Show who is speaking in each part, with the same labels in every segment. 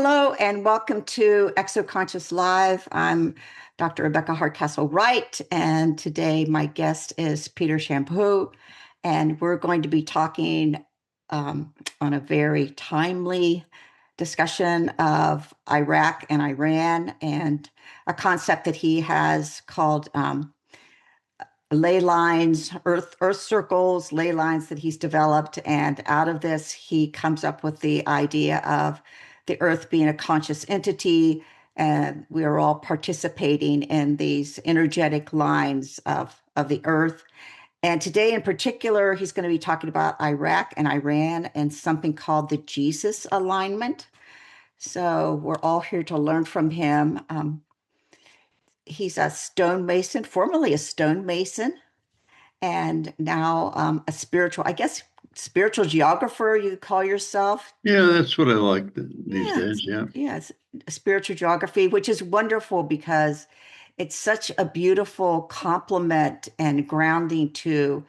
Speaker 1: Hello and welcome to Exoconscious Live. I'm Dr. Rebecca Hardcastle-Wright, and today my guest is Peter Champoux, and we're going to be talking on a very timely discussion of Iraq and Iran and a concept that he has called ley lines, earth circles, ley lines that he's developed. And out of this, he comes up with the idea of the earth being a conscious entity, and we are all participating in these energetic lines of the earth. And today in particular, he's going to be talking about Iraq and Iran and something called the Jesus alignment. So we're all here to learn from him. He's a stonemason, formerly a stonemason, and now a spiritual, I guess, spiritual geographer, you call yourself.
Speaker 2: Yeah, that's what I like these
Speaker 1: Yeah,
Speaker 2: days. Yeah.
Speaker 1: yeah, it's spiritual geography, which is wonderful because it's such a beautiful complement and grounding to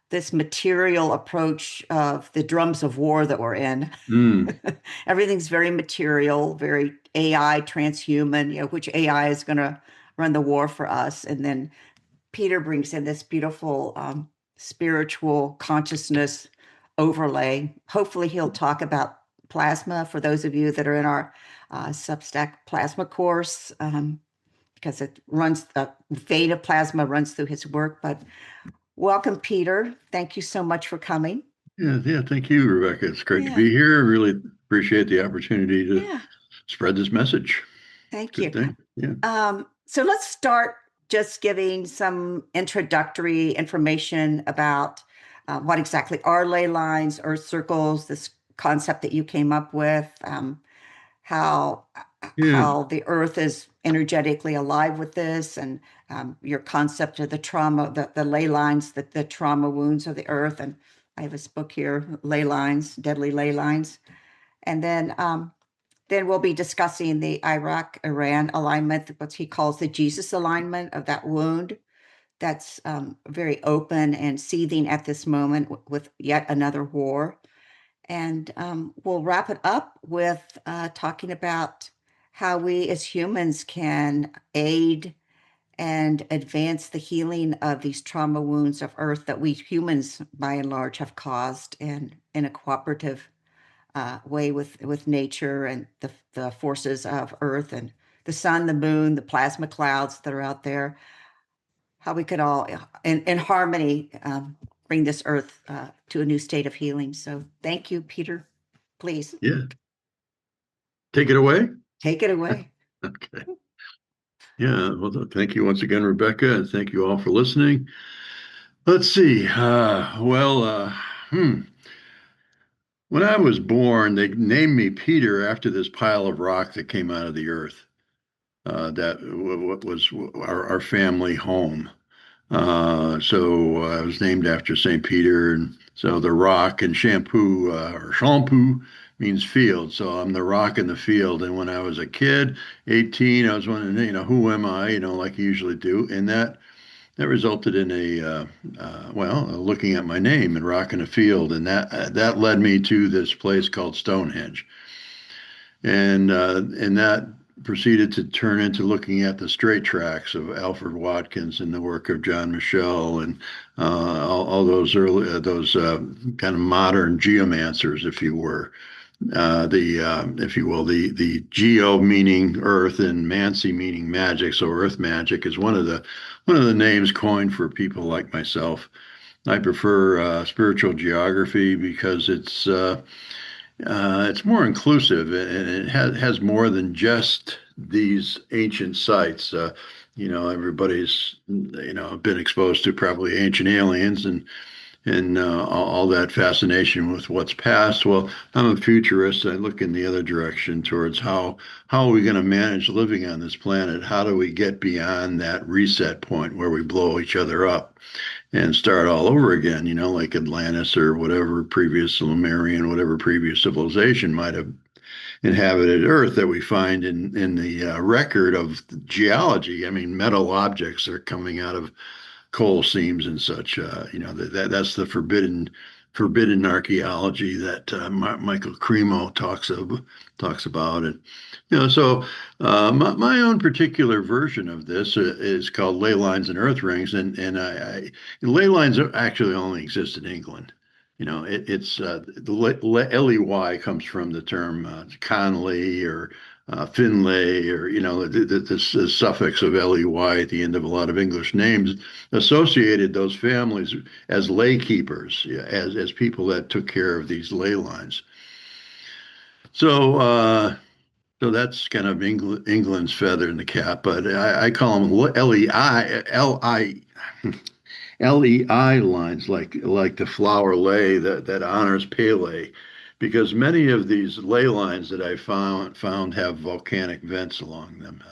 Speaker 1: this material approach of the drums of war that we're in.
Speaker 2: Mm.
Speaker 1: Everything's very material, very AI, transhuman, which AI is going to run the war for us. And then Peter brings in this beautiful spiritual consciousness overlay. Hopefully, he'll talk about plasma for those of you that are in our Substack plasma course, because it runs, the vein of plasma runs through his work. But welcome, Peter. Thank you so much for coming.
Speaker 2: Yeah. Thank you, Rebecca. It's great to
Speaker 1: Yeah,
Speaker 2: be here. Really appreciate the opportunity to
Speaker 1: yeah.
Speaker 2: spread this message.
Speaker 1: Thank
Speaker 2: Good
Speaker 1: you.
Speaker 2: thing. Yeah.
Speaker 1: So let's start just giving some introductory information about what exactly are ley lines, earth circles, this concept that you came up with, how
Speaker 2: Yeah.
Speaker 1: how the earth is energetically alive with this, and your concept of the trauma, the ley lines, the trauma wounds of the earth. And I have this book here, Ley Lines, Deadly Ley Lines. And then we'll be discussing the Iraq-Iran alignment, what he calls the Jesus alignment of that wound that's very open and seething at this moment with yet another war. And we'll wrap it up with talking about how we as humans can aid and advance the healing of these trauma wounds of Earth that we humans, by and large, have caused, and in a cooperative way with nature and the forces of Earth and the sun, the moon, the plasma clouds that are out there, how we could all, in harmony, bring this Earth to a new state of healing. So thank you, Peter. Please
Speaker 2: Yeah. Take it away.
Speaker 1: take it away.
Speaker 2: Okay. Yeah. Well, thank you once again, Rebecca, and thank you all for listening. Let's see. When I was born, they named me Peter after this pile of rock that came out of the earth. What was our family home. So I was named after St. Peter, and so the rock and Champoux or Champoux means field. So I'm the rock in the field. And when I was a kid, 18, I was wondering, who am I? Like you usually do, and that resulted in looking at my name and rock in the field, and that led me to this place called Stonehenge, and that proceeded to turn into looking at the straight tracks of Alfred Watkins and the work of John Michel and all those early kind of modern geomancers, if you were. If you will, the geo meaning earth and mancy meaning magic. So earth magic is one of the names coined for people like myself. I prefer spiritual geography because it's more inclusive, and it has more than just these ancient sites. Everybody's been exposed to probably ancient aliens and all that fascination with what's past. Well, I'm a futurist. I look in the other direction towards how are we going to manage living on this planet? How do we get beyond that reset point where we blow each other up and start all over again, like Atlantis or whatever previous Lemurian, whatever previous civilization might have inhabited Earth that we find in the record of geology. I mean, metal objects are coming out of coal seams and such. That's the forbidden forbidden archaeology that Michael Cremo talks about. And so my own particular version of this is called ley lines and earth rings, and ley lines actually only exist in England. It's ley comes from the term Conley or Finlay, or the suffix of ley at the end of a lot of English names associated those families as lay keepers, yeah, as people that took care of these ley lines. So so that's kind of England's feather in the cap, but I call them LEI lines, like the flower lay that honors Pele, because many of these ley lines that I found have volcanic vents along them.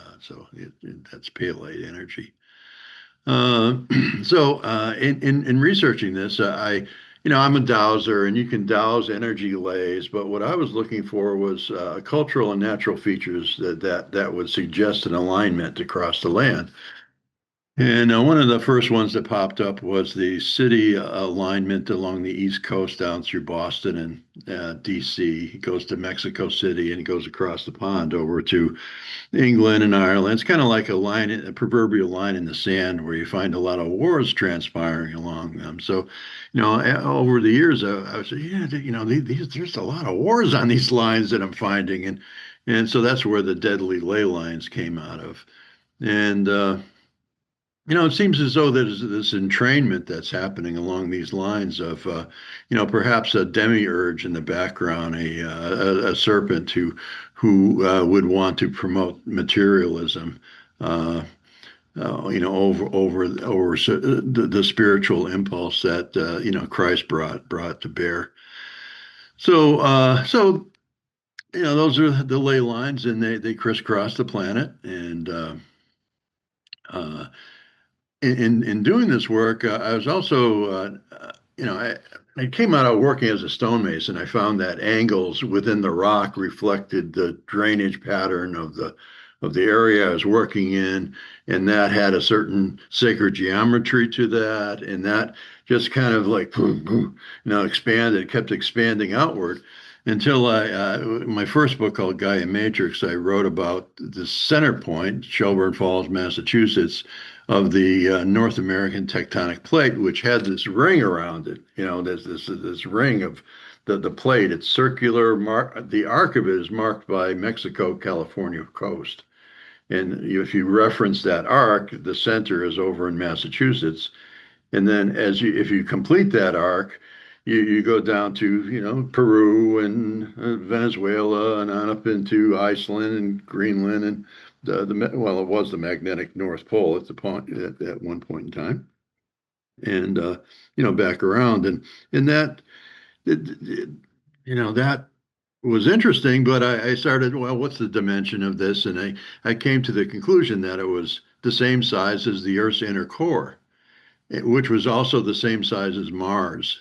Speaker 2: That's Pele energy. Uh, in researching this, I'm a dowser, and you can dowse energy lays, but what I was looking for was cultural and natural features that would suggest an alignment across the land. And one of the first ones that popped up was the city alignment along the East Coast down through Boston and DC. It goes to Mexico City and it goes across the pond over to England and Ireland. It's kind of like a proverbial line in the sand where you find a lot of wars transpiring along them. So, over the years, I was, yeah, there's a lot of wars on these lines that I'm finding, and so that's where the deadly ley lines came out of. And it seems as though there's this entrainment that's happening along these lines of, perhaps a demiurge in the background, a serpent who would want to promote materialism, over the spiritual impulse that Christ brought to bear. So those are the ley lines, and they crisscross the planet, and uh, in doing this work, I was also, I came out of working as a stonemason. I found that angles within the rock reflected the drainage pattern of the area I was working in, and that had a certain sacred geometry to that, and that just kind of like boom, boom, expanded, kept expanding outward until my first book called Gaia Matrix, I wrote about the center point, Shelburne Falls, Massachusetts, of the North American tectonic plate, which had this ring around it. There's this ring of the plate. It's circular. The arc of it is marked by Mexico, California coast. And if you reference that arc, the center is over in Massachusetts. And then if you complete that arc, you go down to, Peru and Venezuela and on up into Iceland and Greenland and well, it was the magnetic North Pole at one point in time, and back around, and that it, that was interesting. But I started, well, what's the dimension of this? And I came to the conclusion that it was the same size as the Earth's inner core, which was also the same size as Mars.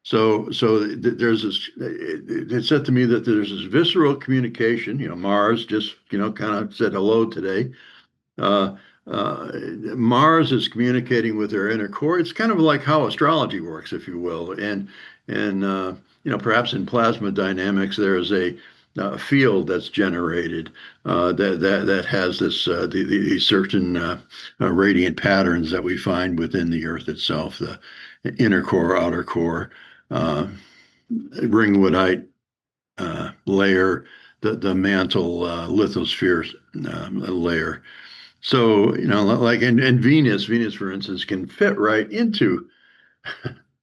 Speaker 2: So there's this. It said to me that there's this visceral communication. Mars just kind of said hello today. Uh, Mars is communicating with their inner core. It's kind of like how astrology works, if you will, and perhaps in plasma dynamics there is a field that's generated that has these certain radiant patterns that we find within the Earth itself, the inner core, outer core, uh, ringwoodite layer, the mantle lithosphere layer. So, like in Venus, for instance, can fit right into,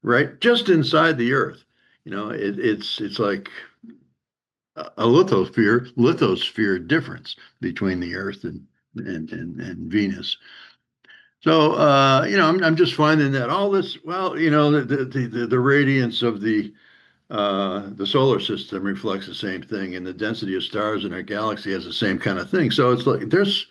Speaker 2: right, just inside the Earth. It's like a lithosphere difference between the Earth and Venus. So, I'm just finding that all this, well, the radiance of the solar system reflects the same thing, and the density of stars in our galaxy has the same kind of thing. So it's like there's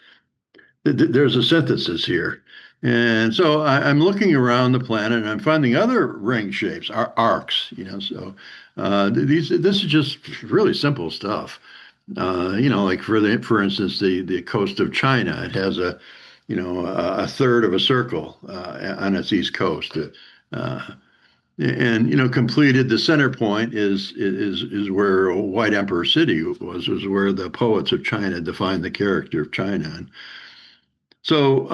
Speaker 2: a synthesis here. And so I'm looking around the planet and I'm finding other ring shapes, arcs, this is just really simple stuff. Like for instance, the coast of China, it has a third of a circle on its east coast. and completed. The center point is where White Emperor City was where the poets of China defined the character of China. And so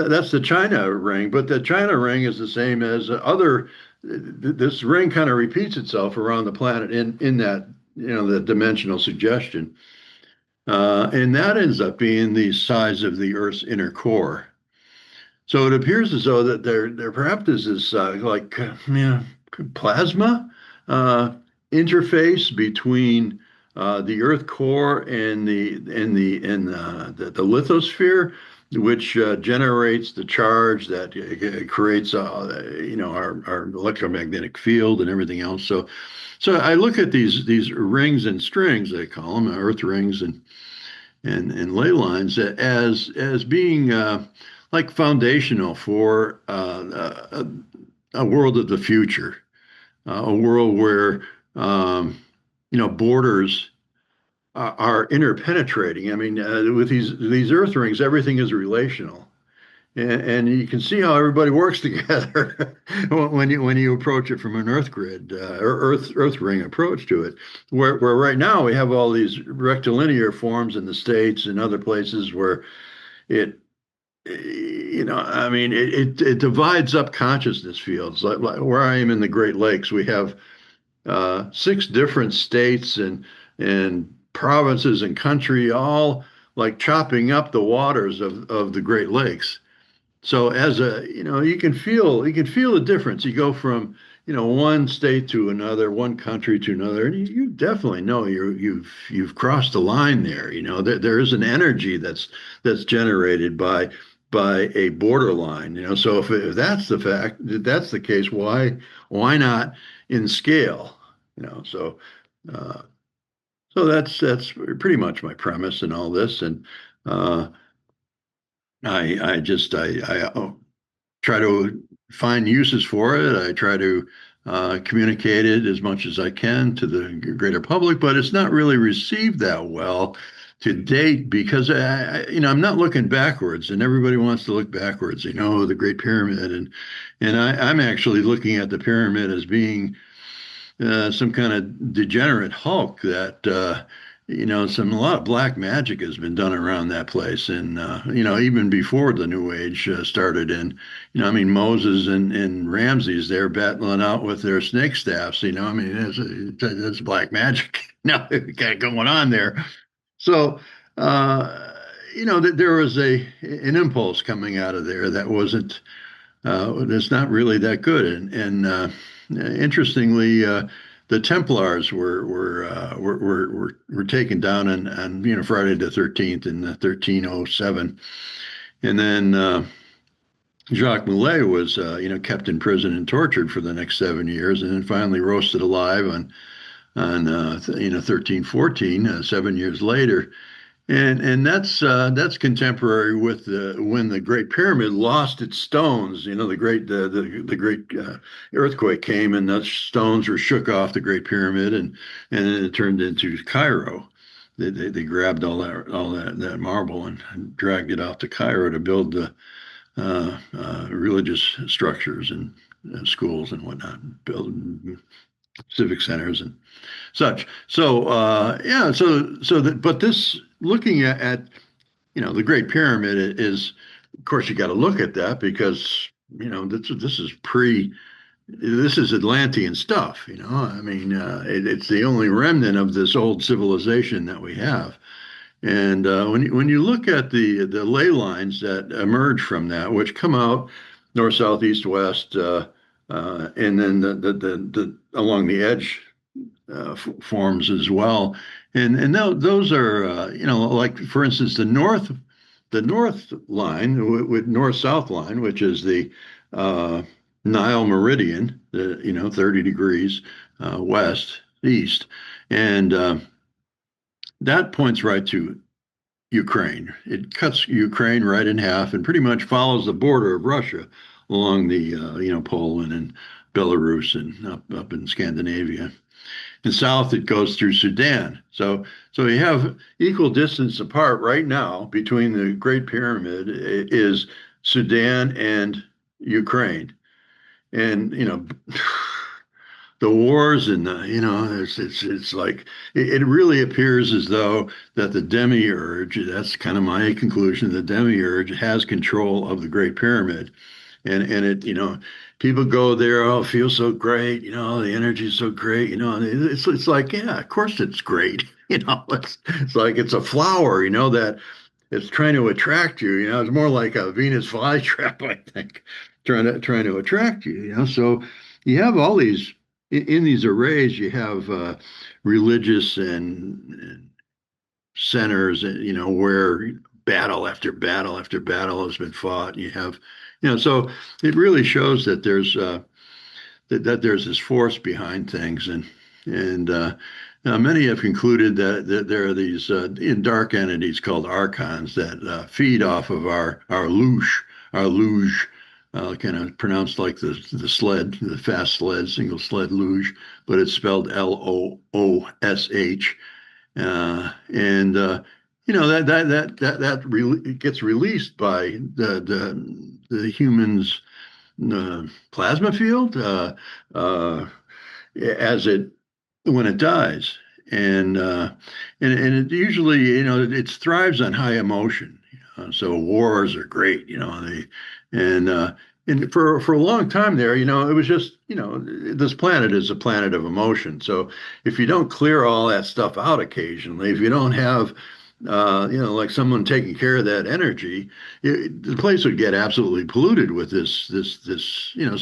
Speaker 2: that's the China ring, but the China ring is the same as other. This ring kind of repeats itself around the planet in that the dimensional suggestion, and that ends up being the size of the Earth's inner core. So it appears as though that there perhaps is this plasma uh, interface between the Earth core and the lithosphere, which generates the charge that creates our electromagnetic field and everything else. So I look at these rings and strings, they call them Earth rings and ley lines as being like foundational for a world of the future, a world where borders are interpenetrating. I mean, with these earth rings, everything is relational. And you can see how everybody works together when you approach it from an Earth grid or Earth ring approach to it. Where right now we have all these rectilinear forms in the States and other places where it I mean, it divides up consciousness fields. Like where I am in the Great Lakes, we have six different states and provinces and country all like chopping up the waters of the Great Lakes. So as you can feel the difference. You go from one state to another, one country to another, and you definitely know you've crossed the line there. There is an energy that's generated by a borderline. So if that's the fact, if that's the case, why not in scale? So uh, so that's pretty much my premise in all this, and uh, I try to find uses for it. I try to communicate it as much as I can to the greater public, but it's not really received that well to date because I'm not looking backwards, and everybody wants to look backwards. The Great Pyramid, and I'm actually looking at the pyramid as being some kind of degenerate Hulk that a lot of black magic has been done around that place, and even before the New Age started. And I mean Moses and Ramses, they're battling out with their snake staffs. I mean it's black magic now got going on there. So that there was an impulse coming out of there that wasn't that's not really that good. And interestingly, the Templars were taken down on Friday the 13th in 1307, and then Jacques Millet was kept in prison and tortured for the next 7 years, and then finally roasted alive on 1314, 7 years later. And that's contemporary with when the Great Pyramid lost its stones. The great earthquake came, and the stones were shook off the Great Pyramid, and then it turned into Cairo. They grabbed all that marble and dragged it out to Cairo to build the religious structures and schools and whatnot, build civic centers and such. So yeah, but this looking at the Great Pyramid is, of course, you got to look at that because this is Atlantean stuff. I mean, it's the only remnant of this old civilization that we have. And when you look at the ley lines that emerge from that, which come out north, south, east, west, and then the along the edge forms as well. And those are like for instance the north line with north south line, which is the uh, Nile meridian, 30 degrees west east, and that points right to Ukraine. It cuts Ukraine right in half and pretty much follows the border of Russia along the Poland and Belarus and up in Scandinavia. And south it goes through Sudan. So you have equal distance apart right now between the Great Pyramid is Sudan and Ukraine. and the wars and it's like it really appears as though that the demiurge, that's kind of my conclusion, the demiurge has control of the Great Pyramid. And it, people go there, oh, it feels so great, the energy is so great, and it's like, yeah, of course it's great. It's like it's a flower, that it's trying to attract you, it's more like a Venus flytrap, I think, trying to attract you, so you have all these in these arrays, you have religious and centers, where battle after battle after battle has been fought. You have, so it really shows that that there's this force behind things, and now many have concluded that there are these dark entities called archons that feed off of our luge, kind of pronounced like the sled, the fast sled, single sled luge, but it's spelled Loosh, and that gets released by the human's plasma field as it when it dies, and and it usually it thrives on high emotion. So wars are great, and uh, and for a long time there, it was just this planet is a planet of emotion. So if you don't clear all that stuff out occasionally, if you don't have like someone taking care of that energy, the place would get absolutely polluted with this.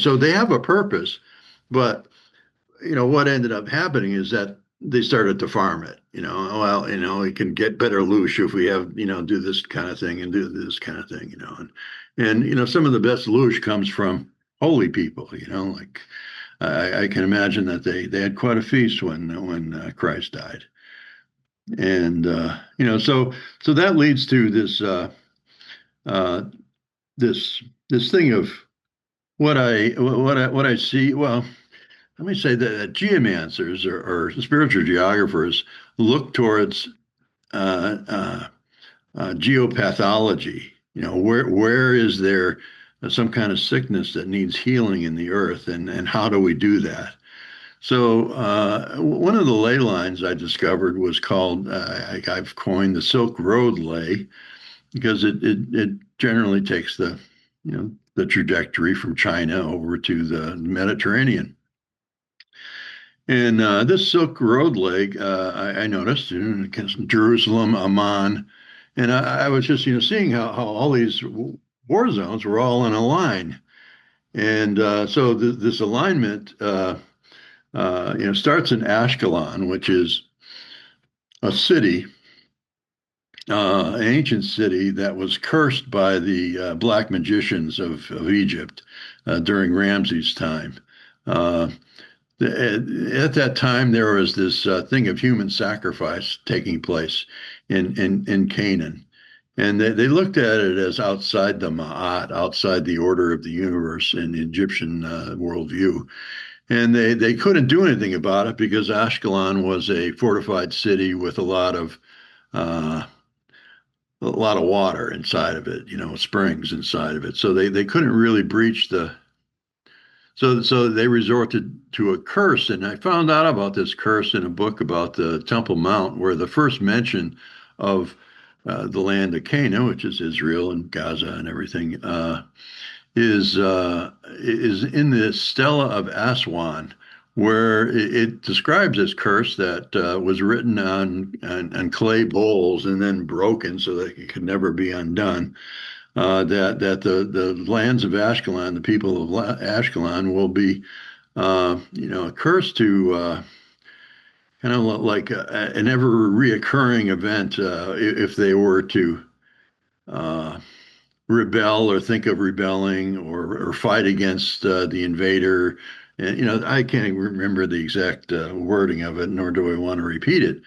Speaker 2: So they have a purpose, but what ended up happening is that they started to farm it. Well, we can get better loosh if we have, do this kind of thing and do this kind of thing, and some of the best loosh comes from holy people, like I can imagine that they had quite a feast when Christ died, and so that leads to uh, this thing of what I see. Well, let me say that geomancers or spiritual geographers look towards uh, uh, geopathology. Where is there some kind of sickness that needs healing in the earth, and how do we do that? So one of the ley lines I discovered was called I've coined the Silk Road ley because it generally takes the trajectory from China over to the Mediterranean. And this Silk Road leg, I noticed Jerusalem, Amman, and I was just seeing how all these war zones were all in a line, and so this alignment starts in Ashkelon, which is a city, an ancient city that was cursed by the black magicians of Egypt during Ramses' time. Uh, at that time, there was this thing of human sacrifice taking place in Canaan. And they looked at it as outside the Ma'at, outside the order of the universe in the Egyptian worldview. And they couldn't do anything about it because Ashkelon was a fortified city with uh, a lot of water inside of it, springs inside of it. So they couldn't really breach so they resorted to a curse, and I found out about this curse in a book about the Temple Mount, where the first mention of the land of Canaan, which is Israel and Gaza and everything, is in the Stela of Aswan, where it describes this curse that was written on clay bowls and then broken so that it could never be undone. That the lands of Ashkelon, the people of Ashkelon, will be cursed to kind of like an ever reoccurring event if they were to uh, rebel or think of rebelling or fight against the invader. And I can't remember the exact wording of it, nor do I want to repeat it.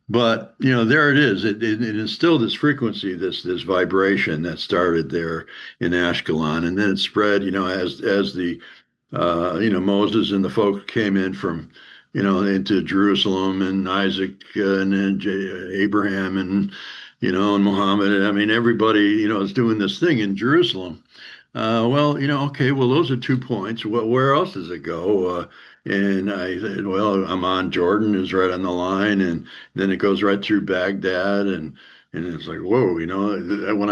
Speaker 2: But there it is. It instilled this frequency, this vibration that started there in Ashkelon, and then it spread. As the Moses and the folk came in from into Jerusalem, and Isaac and Abraham and and Muhammad. I mean, everybody is doing this thing in Jerusalem. well, okay, well, those are 2 points. Where else does it go? And I said, well, Amman, Jordan is right on the line, and then it goes right through Baghdad, and it's like, whoa, when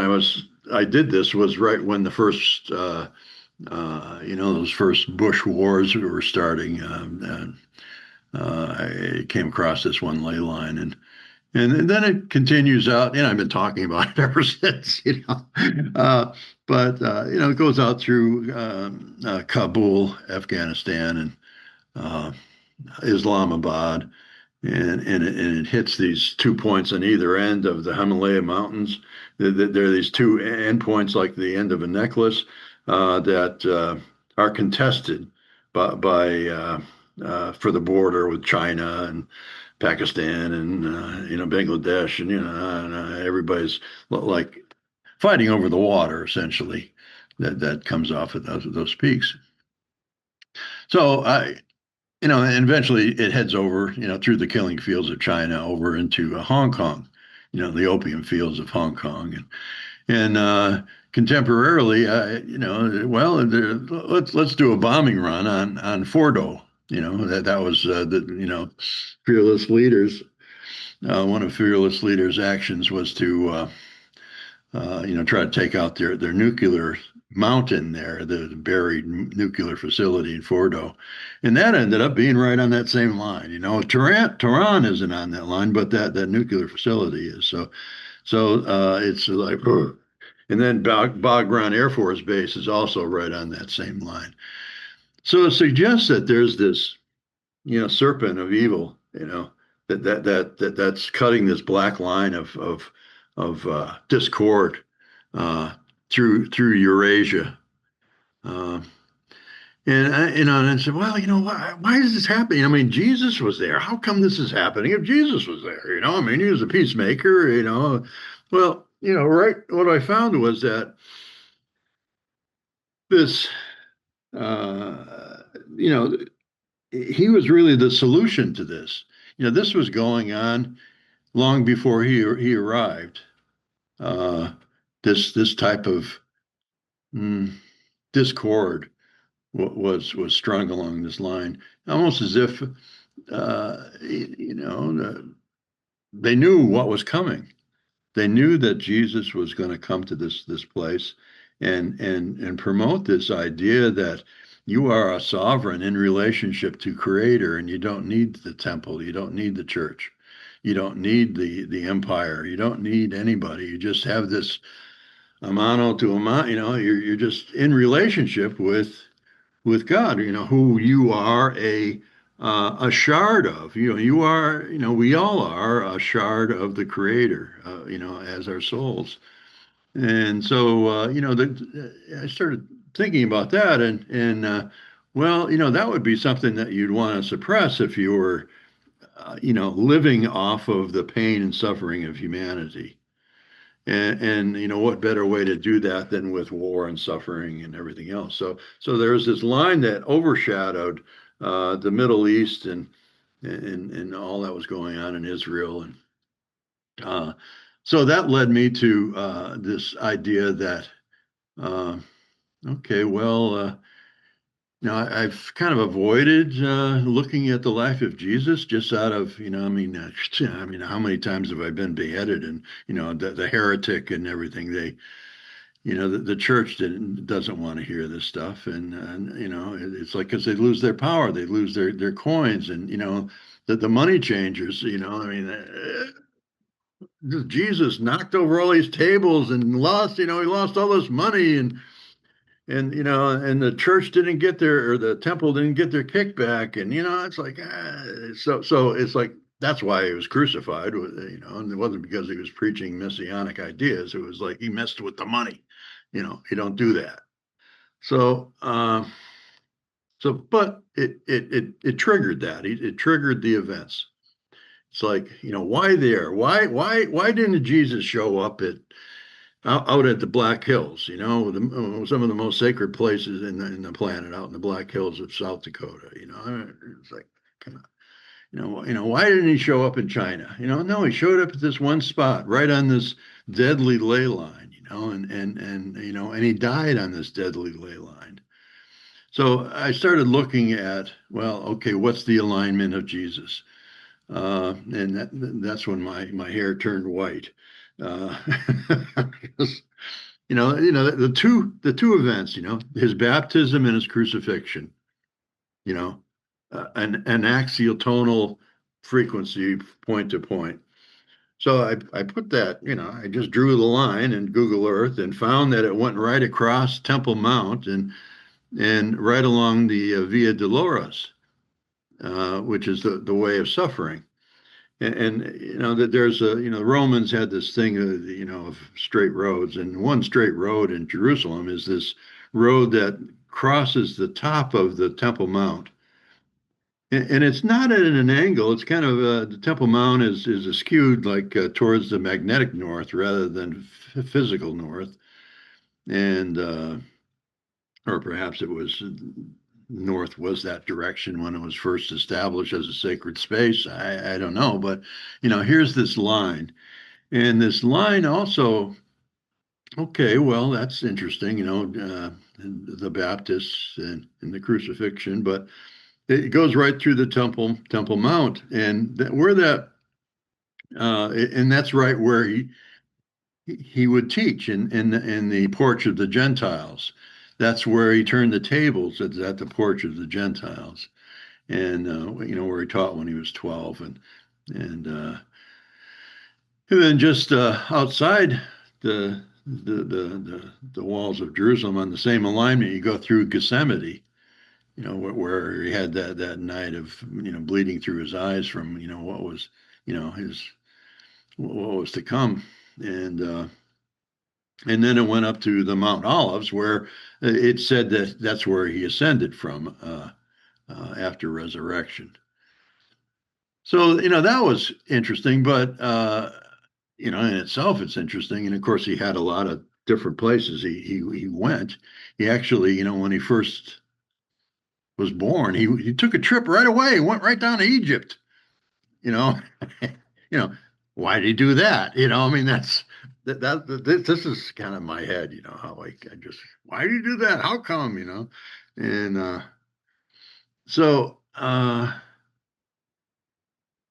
Speaker 2: I did this was right when the first, those first Bush wars were starting. I came across this one ley line, and then it continues out, and I've been talking about it ever since. But it goes out through Kabul, Afghanistan, and uh, Islamabad, and it hits these 2 points on either end of the Himalaya Mountains. There are these two endpoints, like the end of a necklace, that are contested by for the border with China and Pakistan and Bangladesh, and everybody's like fighting over the water essentially that comes off of those peaks. So and eventually it heads over, through the killing fields of China over into Hong Kong, the opium fields of Hong Kong, and contemporarily, well, let's do a bombing run on Fordo. That was the fearless leaders. One of fearless leaders' actions was to try to take out their nuclear mountain there, the buried nuclear facility in Fordo. And that ended up being right on that same line. Tehran isn't on that line, but that nuclear facility is. So it's like, ugh. And then Bagram Air Force Base is also right on that same line. So it suggests that there's this, serpent of evil, that's cutting this black line of discord uh, through Eurasia. Uh, and I said, well, why is this happening? I mean, Jesus was there. How come this is happening if Jesus was there? I mean, he was a peacemaker. Well, right. What I found was that this, uh, you know, he was really the solution to this. This was going on long before he arrived. Uh, this type of mm, discord was strung along this line, almost as if they knew what was coming. They knew that Jesus was going to come to this place and promote this idea that you are a sovereign in relationship to Creator, and you don't need the temple, you don't need the church, you don't need the empire, you don't need anybody. You just have this amano to amano. You're just in relationship with God, who you are a shard of. You are, we all are a shard of the Creator, as our souls. And so, I started thinking about that, and well, that would be something that you'd want to suppress if you were, living off of the pain and suffering of humanity. And what better way to do that than with war and suffering and everything else? So there's this line that overshadowed the Middle East and all that was going on in Israel, and uh, so that led me to this idea that uh, okay, well, I've kind of avoided looking at the life of Jesus just out of, I mean, how many times have I been beheaded, and the heretic and everything? The church doesn't want to hear this stuff, and it's like because they lose their power, they lose their coins, and the money changers. I mean, Jesus knocked over all these tables and lost. He lost all this money, and the church didn't get their, or the temple didn't get their kickback, and it's like so it's like that's why he was crucified, and it wasn't because he was preaching messianic ideas. It was like he messed with the money. You don't do that. So but it triggered that. It triggered the events. It's like, why there? Why didn't Jesus show up out at the Black Hills, some of the most sacred places in the planet, out in the Black Hills of South Dakota? It's like, come on. Why didn't he show up in China? No, he showed up at this one spot right on this deadly ley line, and he died on this deadly ley line. So I started looking at, well, okay, what's the alignment of Jesus? And that's when my hair turned white. Uh, the two events, his baptism and his crucifixion, you know, an axial tonal frequency point to point. So I put that, I just drew the line in Google Earth and found that it went right across Temple Mount and right along the Via Dolorosa, which is the way of suffering. And that there's the Romans had this thing, of straight roads, and one straight road in Jerusalem is this road that crosses the top of the Temple Mount. And it's not at an angle. It's kind of the Temple Mount is skewed like towards the magnetic north rather than physical north, and or perhaps it was north was that direction when it was first established as a sacred space. I don't know, but here's this line, and this line also. Okay, well, that's interesting. The Baptists and the crucifixion, but it goes right through the Temple Mount, and where that and that's right where he would teach in the porch of the Gentiles. That's where he turned the tables at the porch of the Gentiles, and where he taught when he was 12, and uh, and then just outside the walls of Jerusalem on the same alignment, you go through Gethsemane, where he had that night of bleeding through his eyes from what was his what was to come, and then it went up to the Mount Olives, where it said that that's where he ascended from after resurrection. So that was interesting, but in itself it's interesting, and of course he had a lot of different places he went. He actually, when he first was born, he took a trip right away, went right down to Egypt. You know, you know, why did he do that? I mean, this is kind of my head. How I just why did he do that? How come? And so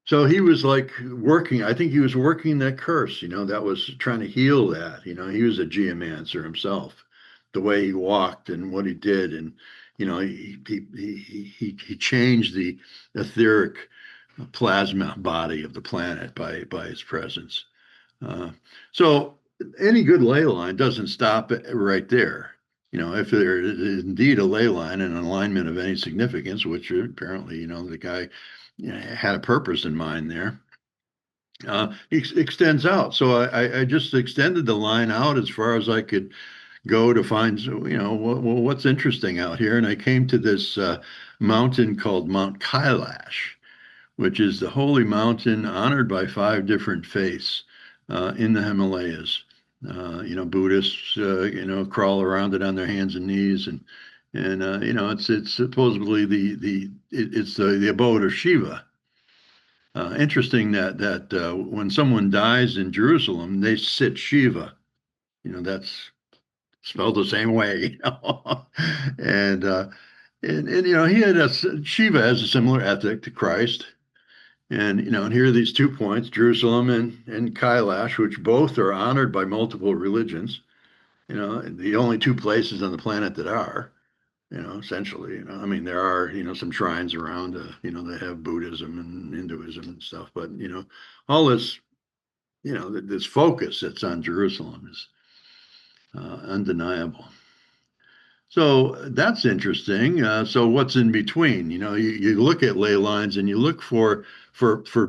Speaker 2: so he was like working. I think he was working that curse. That was trying to heal that. He was a geomancer himself, the way he walked and what he did, and he changed the etheric plasma body of the planet by his presence. Uh, so any good ley line doesn't stop right there. If there is indeed a ley line and an alignment of any significance, which apparently, the guy had a purpose in mind there, extends out. So I just extended the line out as far as I could go to find, what's interesting out here. And I came to this mountain called Mount Kailash, which is the holy mountain honored by 5 different faiths in the Himalayas. Buddhists, crawl around it on their hands and knees, and it's supposedly it's the abode of Shiva. Interesting that when someone dies in Jerusalem, they sit Shiva. That's spelled the same way. And he had Shiva has a similar ethic to Christ. And here are these 2 points, Jerusalem and Kailash, which both are honored by multiple religions. The only 2 places on the planet that are, essentially. I mean, there are, some shrines around, that have Buddhism and Hinduism and stuff, but, all this, this focus that's on Jerusalem is undeniable. So that's interesting. So what's in between? You look at ley lines and you look for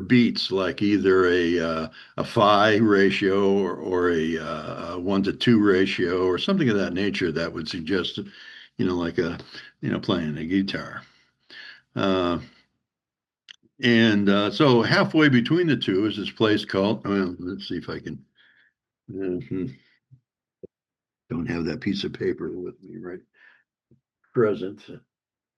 Speaker 2: beats like either a phi ratio or a 1 to 2 ratio or something of that nature that would suggest, like playing a guitar. So halfway between the two is this place called. Well, let's see if I can. uh, don't have that piece of paper with me right present.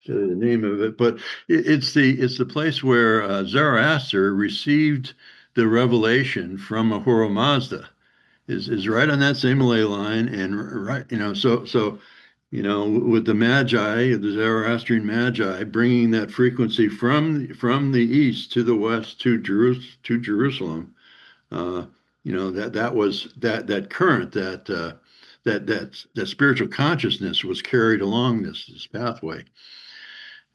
Speaker 2: The name of it, but it's the place where Zoroaster received the revelation from Ahura Mazda, is right on that same ley line, and right, with the Magi, the Zoroastrian Magi, bringing that frequency from the east to the west to Jerusalem. That was that current that spiritual consciousness was carried along this pathway.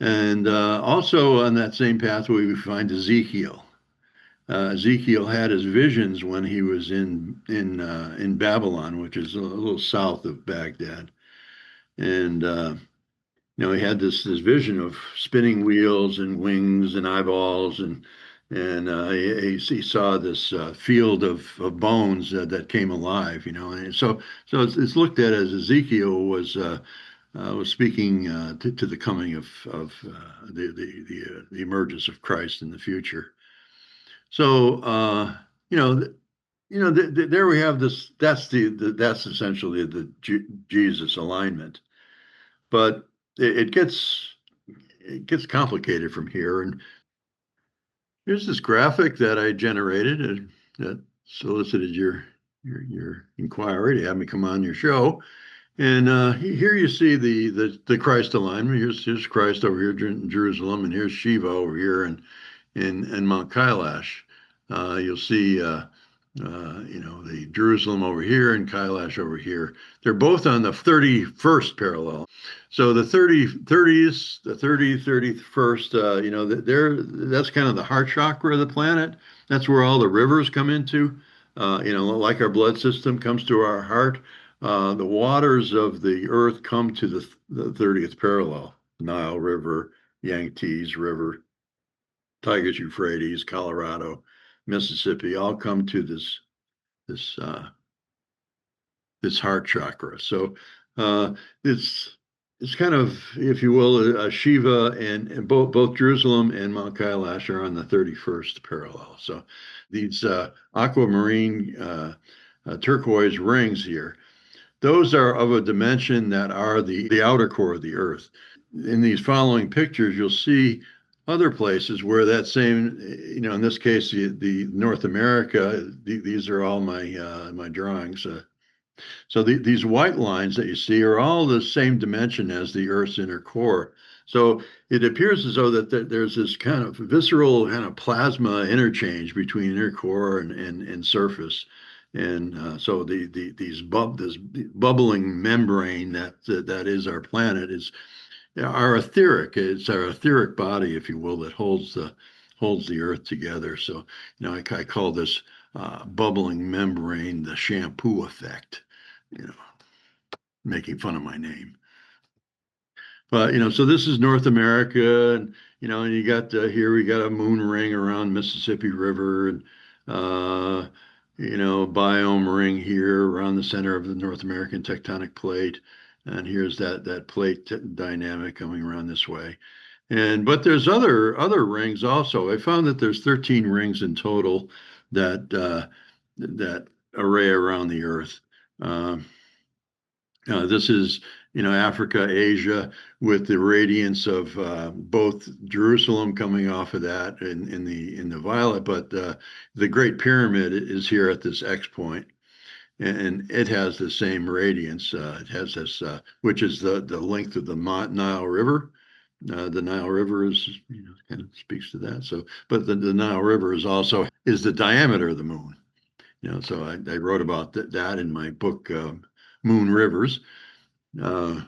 Speaker 2: And also on that same pathway, we find Ezekiel. Ezekiel had his visions when he was in Babylon, which is a little south of Baghdad, and he had this vision of spinning wheels and wings and eyeballs, and he saw this field of bones that came alive, and so it's looked at as Ezekiel was speaking to the coming of the emergence of Christ in the future. So you know there we have this. That's essentially the Jesus alignment, but it gets complicated from here. And here's this graphic that I generated that solicited your inquiry to have me come on your show. And here you see the Christ alignment. Here's Christ over here in Jerusalem, and here's Shiva over here in Mount Kailash. You'll see, the Jerusalem over here and Kailash over here. They're both on the 31st parallel. So the 30s, the 31st, that's kind of the heart chakra of the planet. That's where all the rivers come into. Like our blood system comes to our heart. The waters of the earth come to the 30th parallel. Nile River, Yangtze River, Tigris, Euphrates, Colorado, Mississippi, all come to this this heart chakra. So uh, it's it's kind of, if you will, Shiva and both Jerusalem and Mount Kailash are on the 31st parallel. So these aquamarine turquoise rings here, those are of a dimension that are the outer core of the Earth. In these following pictures, you'll see other places where that same, in this case, the North America, these are all my drawings. So these white lines that you see are all the same dimension as the Earth's inner core. So it appears as though that there's this kind of visceral kind of plasma interchange between inner core and surface. And so this bubbling membrane that is our planet is our etheric. It's our etheric body, if you will, that holds the Earth together. So I call this bubbling membrane the Champoux effect. You know, making fun of my name. But so this is North America, and you got here we got a moon ring around Mississippi River, and biome ring here around the center of the North American tectonic plate, and here's that plate dynamic coming around this way. But there's other rings also. I found that there's 13 rings in total that array around the Earth. Um, this is, Africa, Asia, with the radiance of both Jerusalem coming off of that in the violet, but the Great Pyramid is here at this X point, and it has the same radiance. It has this, which is the length of the Nile River. The Nile River is, kind of speaks to that. So, but the Nile River is the diameter of the moon. So I wrote about that in my book, Moon Rivers. Uh,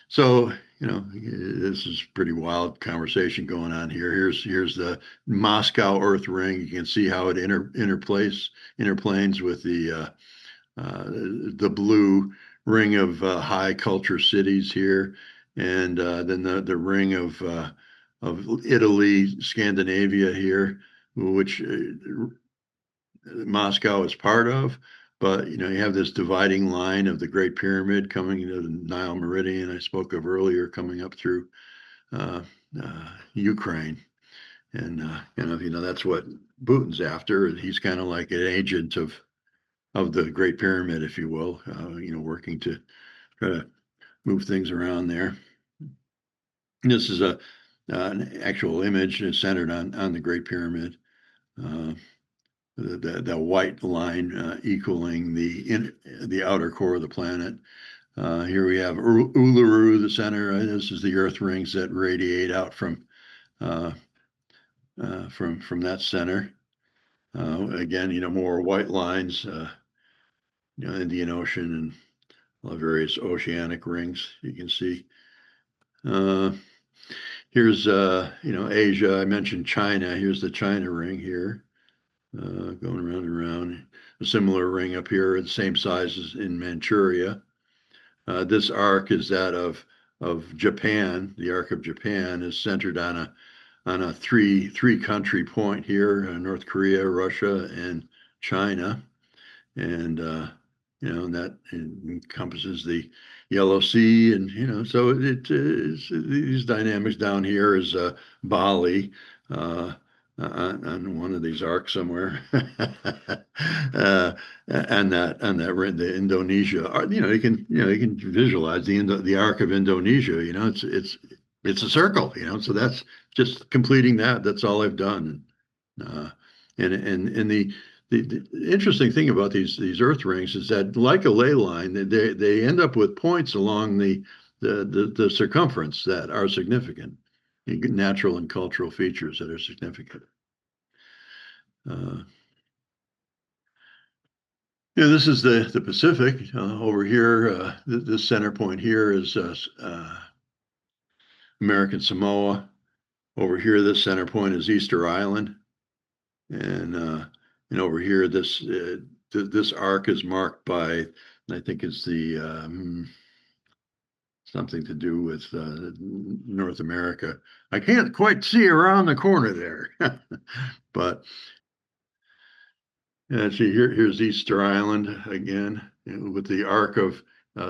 Speaker 2: so, this is pretty wild conversation going on here. Here's the Moscow Earth ring. You can see how it interplanes with the blue ring of high culture cities here, and then the ring of Italy, Scandinavia here, which Moscow is part of. But you have this dividing line of the Great Pyramid coming into the Nile Meridian I spoke of earlier, coming up through uh, Ukraine, and that's what Putin's after. He's kind of like an agent of the Great Pyramid, if you will, working to try to move things around there. And this is an actual image centered on the Great Pyramid. Uh, the white line equaling the outer core of the planet. Here we have Uluru, the center. This is the Earth rings that radiate out uh, from that center. Again, more white lines. Indian Ocean and various oceanic rings you can see. Uh, Here's Asia. I mentioned China. Here's the China ring here, going around and around. A similar ring up here, the same size as in Manchuria. This arc is that of Japan. The arc of Japan is centered on a three country point here: North Korea, Russia, and China. And and that encompasses the Yellow Sea, and so it is these dynamics. Down here is Bali, uh, on one of these arcs somewhere, and that the Indonesia. You can visualize the arc of Indonesia. It's a circle. So that's just completing that. That's all I've done. Uh, and the interesting thing about these earth rings is that, like a ley line, they end up with points along the circumference that are significant, natural and cultural features that are significant. Uh, this is the Pacific. Over here, this center point here is American Samoa. Over here, this center point is Easter Island. And over here, this arc is marked by, I think it's the something to do with North America. I can't quite see around the corner there, but see, here's Easter Island again, with the arc of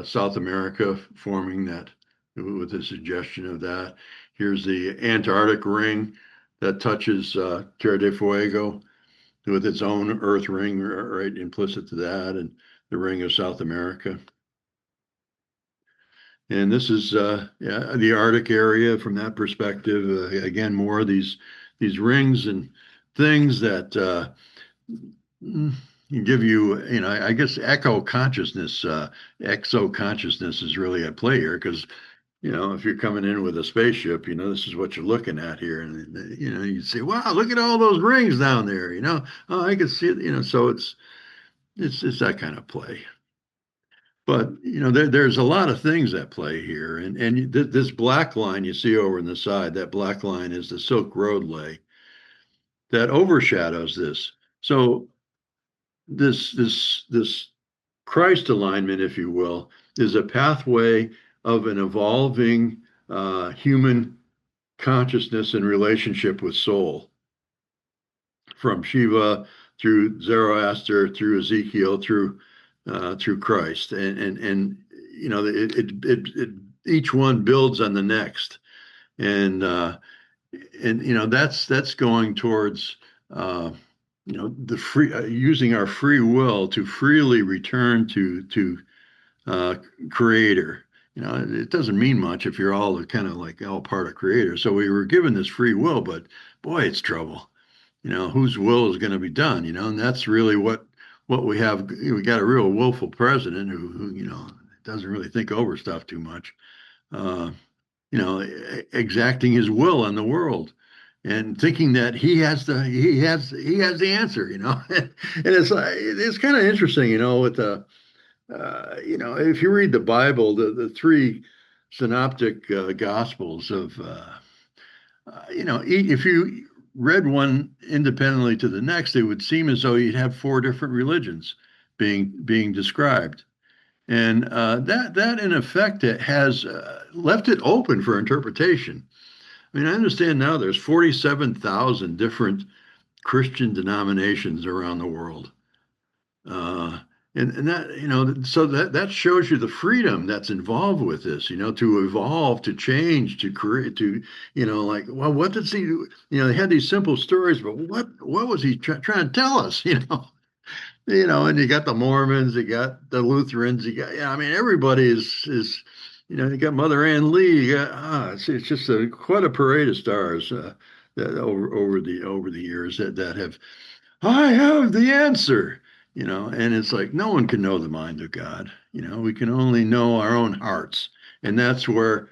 Speaker 2: South America forming that, with the suggestion of that. Here's the Antarctic ring that touches Terra del Fuego, with its own Earth ring right implicit to that, and the ring of South America. And this is the Arctic area from that perspective. Again, more of these rings and things that give you, I guess exoconsciousness is really at play here, because if you're coming in with a spaceship, this is what you're looking at here. And, you say, wow, look at all those rings down there, oh, I can see it, so it's that kind of play. But, there's a lot of things at play here. And this black line you see over on the side, that black line is the Silk Road lay that overshadows this. So this Christ alignment, if you will, is a pathway of an evolving human consciousness and relationship with soul, from Shiva through Zoroaster, through Ezekiel, through Christ, and each one builds on the next, and that's going towards the free using our free will to freely return to Creator. It doesn't mean much if you're all kind of like all part of Creator. So we were given this free will, but boy, it's trouble. Whose will is going to be done? And that's really what we have. We got a real willful president who doesn't really think over stuff too much. Uh, Exacting his will on the world, and thinking that he has the answer. And it's kind of interesting. With the if you read the Bible, the three synoptic gospels of if you read one independently to the next, it would seem as though you'd have four different religions being described. And that in effect has left it open for interpretation. I mean, I understand now there's 47,000 different Christian denominations around the world. Uh, and that, so that shows you the freedom that's involved with this, to evolve, to change, to create, like, well, what did he do? They had these simple stories, but what was he trying to tell us, and you got the Mormons, you got the Lutherans, I mean, everybody is, you got Mother Ann Lee, it's just quite a parade of stars that over the years that have I have the answer, and it's like no one can know the mind of God. We can only know our own hearts. And that's where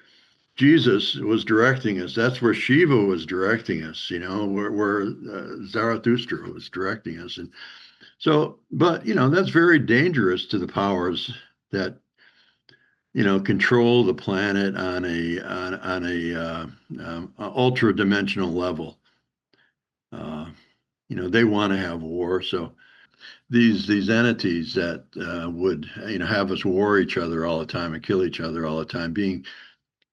Speaker 2: Jesus was directing us. That's where Shiva was directing us, where Zarathustra was directing us. And so, but, that's very dangerous to the powers that, control the planet on a ultra dimensional level. Uh, they want to have war. So these entities that would have us war each other all the time and kill each other all the time, being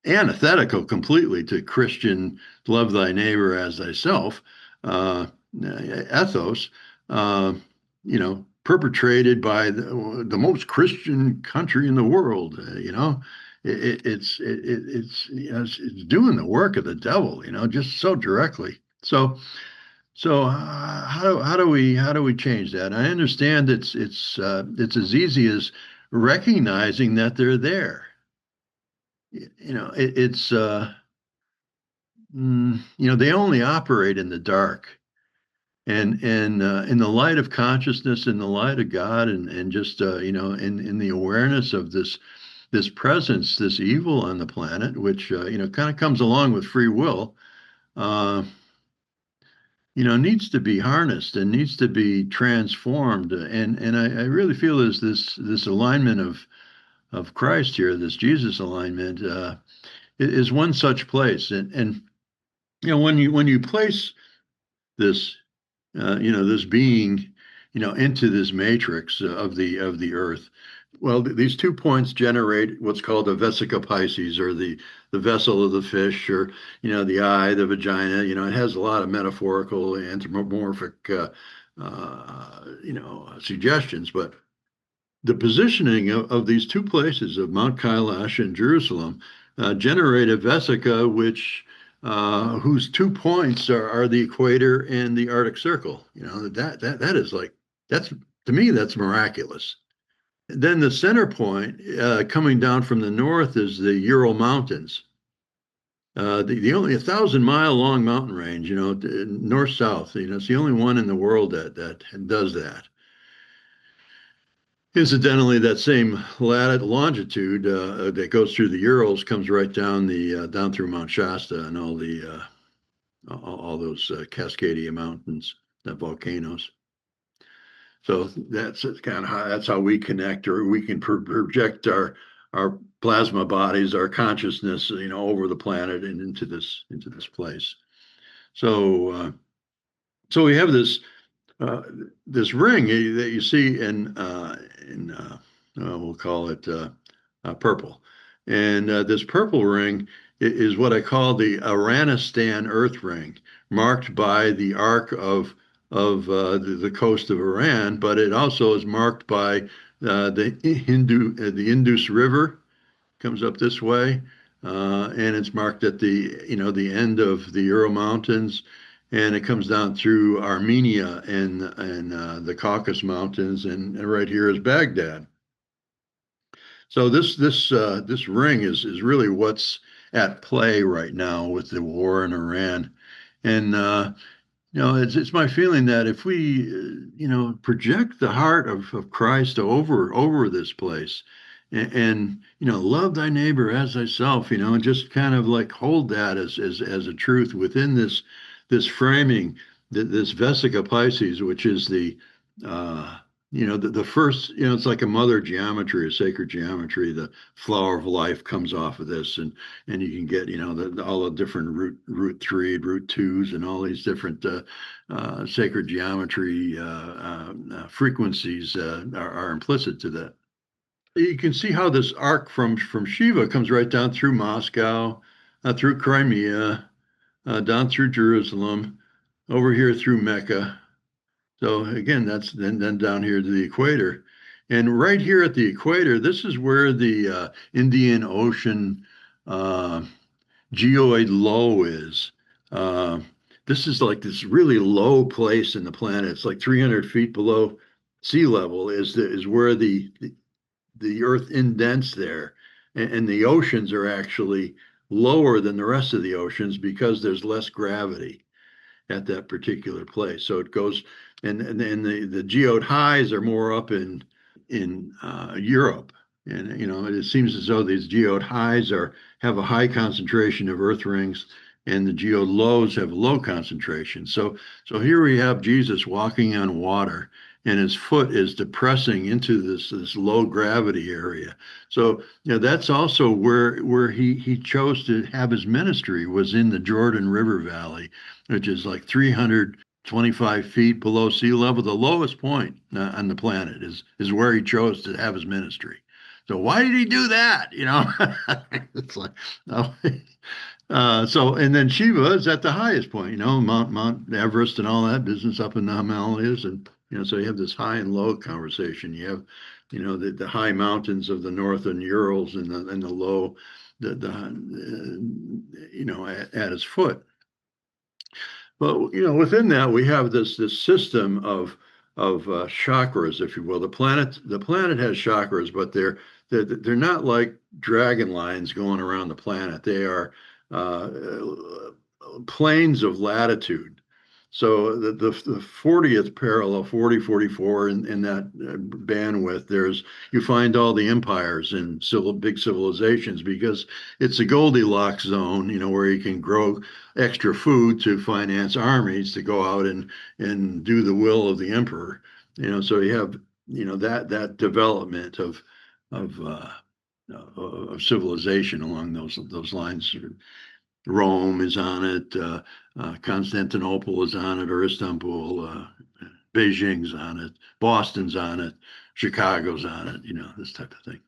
Speaker 2: antithetical completely to Christian love thy neighbor as thyself ethos, uh, perpetrated by the most Christian country in the world. It's doing the work of the devil, just so directly. So how do we change that? I understand it's as easy as recognizing that they're there. It's they only operate in the dark, and in the light of consciousness, in the light of God, and just in the awareness of this presence, this evil on the planet, which kind of comes along with free will. Uh, needs to be harnessed and needs to be transformed. And I really feel is this alignment of Christ here, this Jesus alignment, is one such place. And when you place this this being into this matrix of the earth. Well, these 2 points generate what's called a vesica piscis, or the vessel of the fish, or the eye, the vagina. It has a lot of metaphorical anthropomorphic suggestions. But the positioning of these two places, of Mount Kailash and Jerusalem, generate a vesica whose 2 points are the equator and the Arctic Circle. That is like, that's, to me, that's miraculous. Then the center point, coming down from the north, is the Ural Mountains. The only 1,000-mile long mountain range, north south. It's the only one in the world that does that. Incidentally, that same longitude that goes through the Urals comes right down through Mount Shasta and all those Cascadia mountains, the volcanoes. So that's kind of how we connect, or we can project our plasma bodies, our consciousness, over the planet and into this place. So we have uh, this ring that you see in we'll call it purple, and this purple ring is what I call the Iranistan Earth Ring, marked by the arc of the coast of Iran, but it also is marked by the Indus River comes up this way, and it's marked at the end of the Ural Mountains, and it comes down through Armenia and the Caucasus Mountains, and right here is Baghdad. So this ring is really what's at play right now with the war in Iran, and it's my feeling that if we, project the heart of Christ over this place, and love thy neighbor as thyself, and just kind of like hold that as a truth within this framing, this Vesica Pisces, which is the first, it's like a mother geometry, a sacred geometry. The flower of life comes off of this, and you can get all the different root three, root twos, and all these different sacred geometry frequencies are implicit to that. You can see how this arc from Shiva comes right down through Moscow, through Crimea, down through Jerusalem, over here through Mecca. So again, that's then down here to the equator. And right here at the equator, this is where the Indian Ocean uh, geoid low is. Uh, this is like this really low place in the planet. It's like 300 feet below sea level is where the Earth indents there, and the oceans are actually lower than the rest of the oceans because there's less gravity. at that particular place. So it goes, and the geode highs are more up in Europe. And it seems as though these geode highs are have a high concentration of earth rings, and the geode lows have a low concentration. So here we have Jesus walking on water, and his foot is depressing into this low gravity area. So that's also where he chose to have his ministry, was in the Jordan River Valley, which is like 325 feet below sea level. The lowest point on the planet is where he chose to have his ministry. So why did he do that? It's like, oh, so, and then Shiva is at the highest point, Mount Everest and all that business up in the Himalayas. And, so you have this high and low conversation. You have, the high mountains of the northern Urals and the low, at its foot. But within that we have this system of chakras, if you will. The planet has chakras, but they're not like dragon lines going around the planet. They are uh, planes of latitude. So the 40th parallel, 40, 44 in that bandwidth, you find all the empires and big civilizations, because it's a Goldilocks zone, where you can grow extra food to finance armies to go out and do the will of the emperor. So you have that development of civilization along those lines. Rome is on it. Constantinople is on it, or Istanbul. Beijing's on it. Boston's on it. Chicago's on it. This type of thing.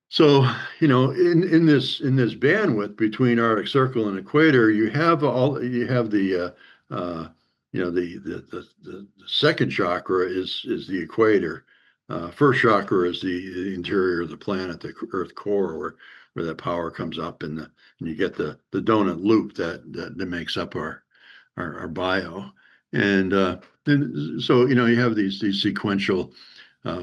Speaker 2: So, in this bandwidth between Arctic Circle and equator, you have uh, the second chakra is the equator. First chakra is the interior of the planet, the Earth core, where that power comes up, and you get the donut loop that makes up our bio. And so you have these sequential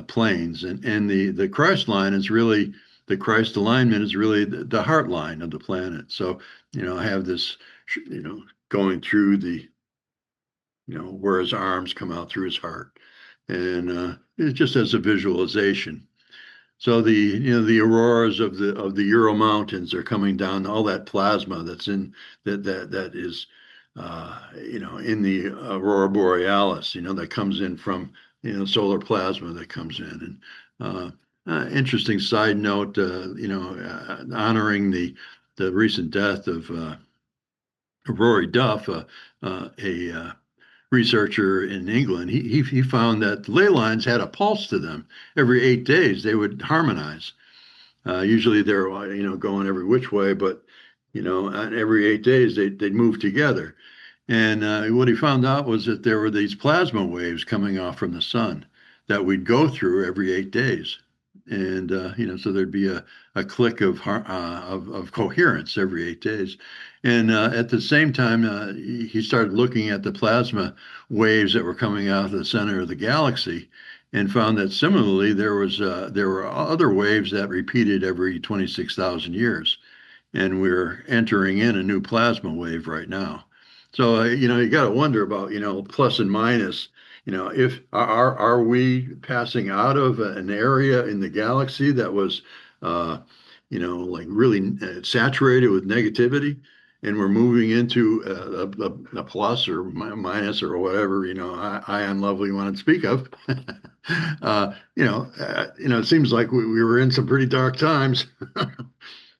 Speaker 2: planes, and the Christ line is really the Christ alignment is really the heart line of the planet. So I have this going through where his arms come out through his heart, and it's just as a visualization. So the auroras of the Ural Mountains are coming down. All that plasma that's in that is in the aurora borealis. That comes in from solar plasma that comes in. And interesting side note, honoring the recent death of Rory Duff, a researcher in England. He found that ley lines had a pulse to them. Every 8 days they would harmonize. Usually they're going every which way, but every 8 days they'd move together. And what he found out was that there were these plasma waves coming off from the sun that we'd go through every 8 days. And so there'd be a click of coherence every 8 days. And at the same time, he started looking at the plasma waves that were coming out of the center of the galaxy, and found that similarly there were other waves that repeated every 26,000 years, and we're entering in a new plasma wave right now. So you got to wonder about plus and minus. If are we passing out of an area in the galaxy that was like really saturated with negativity, and we're moving into a plus or minus or whatever ion level you want to speak of. It seems like we were in some pretty dark times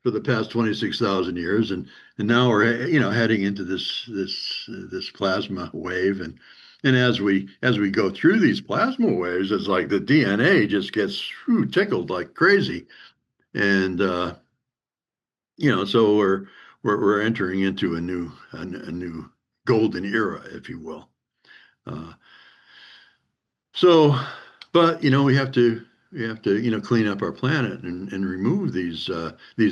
Speaker 2: for the past 26,000 years, and now we're heading into this plasma wave, and as we go through these plasma waves, it's like the DNA just gets tickled like crazy, and so we're entering into a new golden era, if you will. Uh, so, but we have to clean up our planet and remove these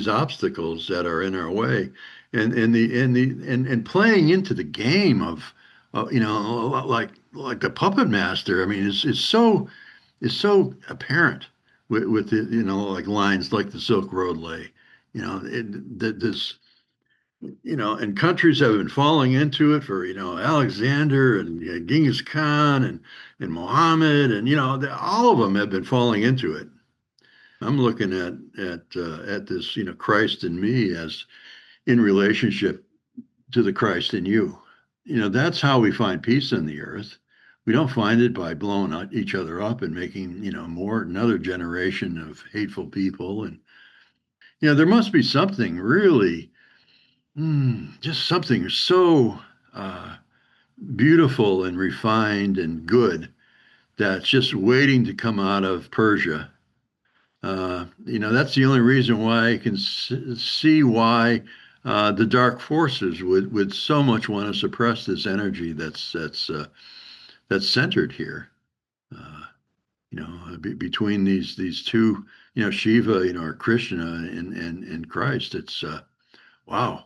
Speaker 2: obstacles that are in our way, and playing into the game of like the puppet master. I mean, is so apparent with the like lines like the Silk Road lay. This and countries have been falling into it for, Alexander and Genghis Khan and Mohammed, and all of them have been falling into it. I'm looking at this, Christ in me as in relationship to the Christ in you. That's how we find peace on the earth. We don't find it by blowing each other up and making, more another generation of hateful people. And there must be something really, just something so uh, beautiful and refined and good that's just waiting to come out of Persia. That's the only reason why I can see why the dark forces would so much want to suppress this energy that's centered here. Uh, between these two, Shiva, or Krishna and Christ. It's wow.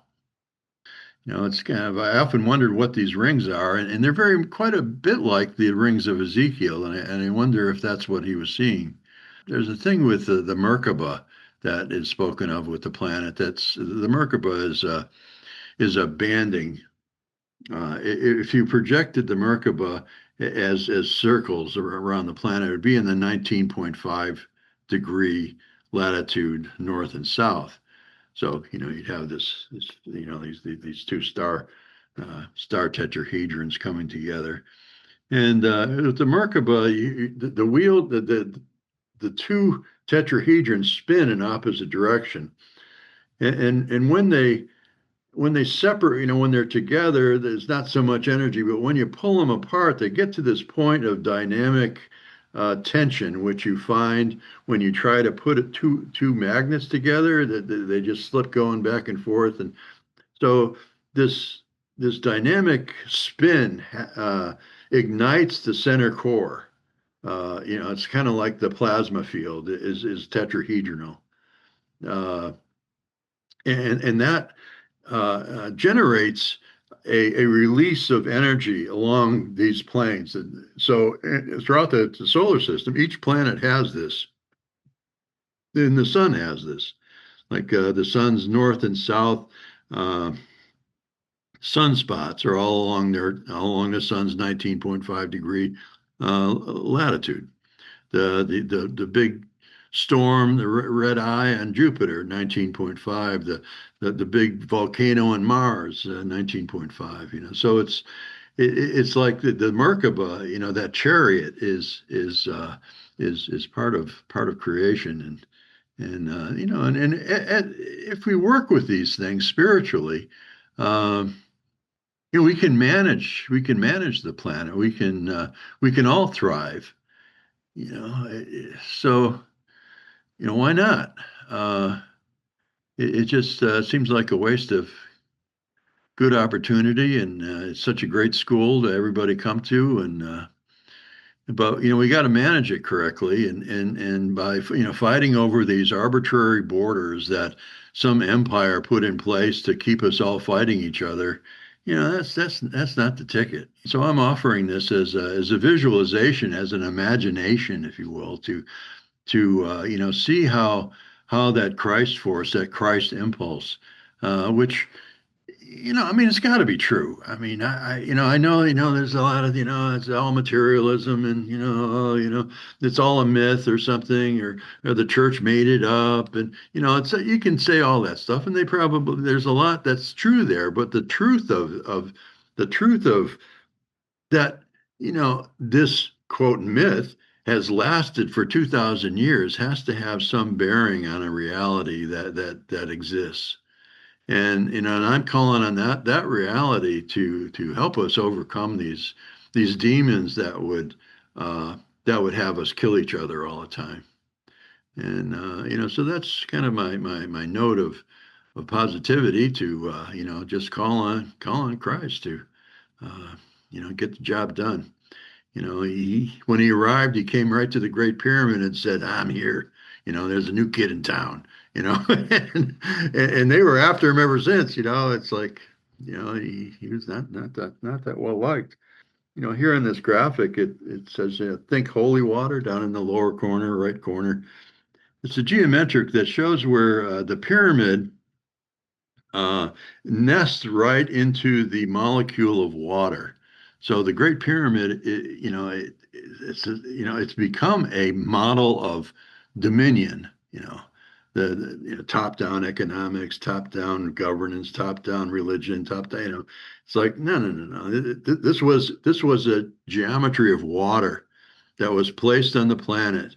Speaker 2: It's kind of, I often wondered what these rings are, and they're very quite a bit like the rings of Ezekiel, and I wonder if that's what he was seeing. There's a thing with the Merkaba that is spoken of with the planet. That's the Merkaba is a banding. If you projected the Merkaba as circles around the planet, it would be in the 19.5 degree latitude north and south. So you'd have this these two star tetrahedrons coming together, and with the Merkaba, the wheel the two tetrahedrons spin in opposite direction, and when they separate, when they're together, there's not so much energy, but when you pull them apart, they get to this point of dynamic tension, which you find when you try to put two magnets together, that they just slip going back and forth. And so this dynamic spin ignites the center core. It's kind of like the plasma field is tetrahedral, uh, and that generates a release of energy along these planes. And so throughout the solar system, each planet has this, and the sun has this. Like the sun's north and south uh, sunspots are all along the sun's 19.5 degree latitude. The big storm, the red eye on Jupiter, 19.5, the big volcano on Mars, 19.5, so it's like the Merkaba, that chariot is part of creation. And if we work with these things spiritually, um, we can manage the planet. We can all thrive, so why not? Uh, it just seems like a waste of good opportunity, and it's such a great school to everybody come to, and but we got to manage it correctly, and by fighting over these arbitrary borders that some empire put in place to keep us all fighting each other. That's not the ticket. So I'm offering this as a visualization, as an imagination, if you will, to see how that Christ force, that Christ impulse, which I mean, it's got to be true. I mean, I know, there's a lot of, it's all materialism, and it's all a myth or something, or the church made it up, and it's you can say all that stuff, and there's a lot that's true there, but the truth of that, this quote myth has lasted for 2,000 years has to have some bearing on a reality that exists. And I'm calling on that reality to help us overcome these demons that would have us kill each other all the time. And so that's kind of my note of positivity to just call on Christ to get the job done. When he arrived, he came right to the Great Pyramid and said, "I'm here. There's a new kid in town." And they were after him ever since. It's like, he was not that well liked. Here in this graphic, it says, "Think holy water" down in the lower corner, right corner. It's a geometric that shows where the pyramid uh, nest right into the molecule of water. So the Great Pyramid, it's become a model of dominion. Top-down economics, top-down governance, top-down religion, top-down. It's like no, no, no, no. This was a geometry of water that was placed on the planet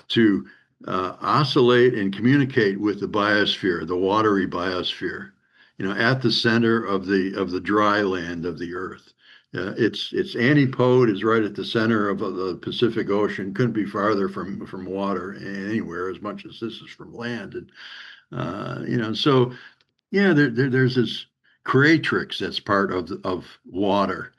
Speaker 2: to oscillate and communicate with the biosphere, the watery biosphere, at the center of the dry land of the earth. Its antipode is right at the center of the Pacific Ocean. Couldn't be farther from water anywhere, as much as this is from land. And so yeah, there's this creatrix that's part of water,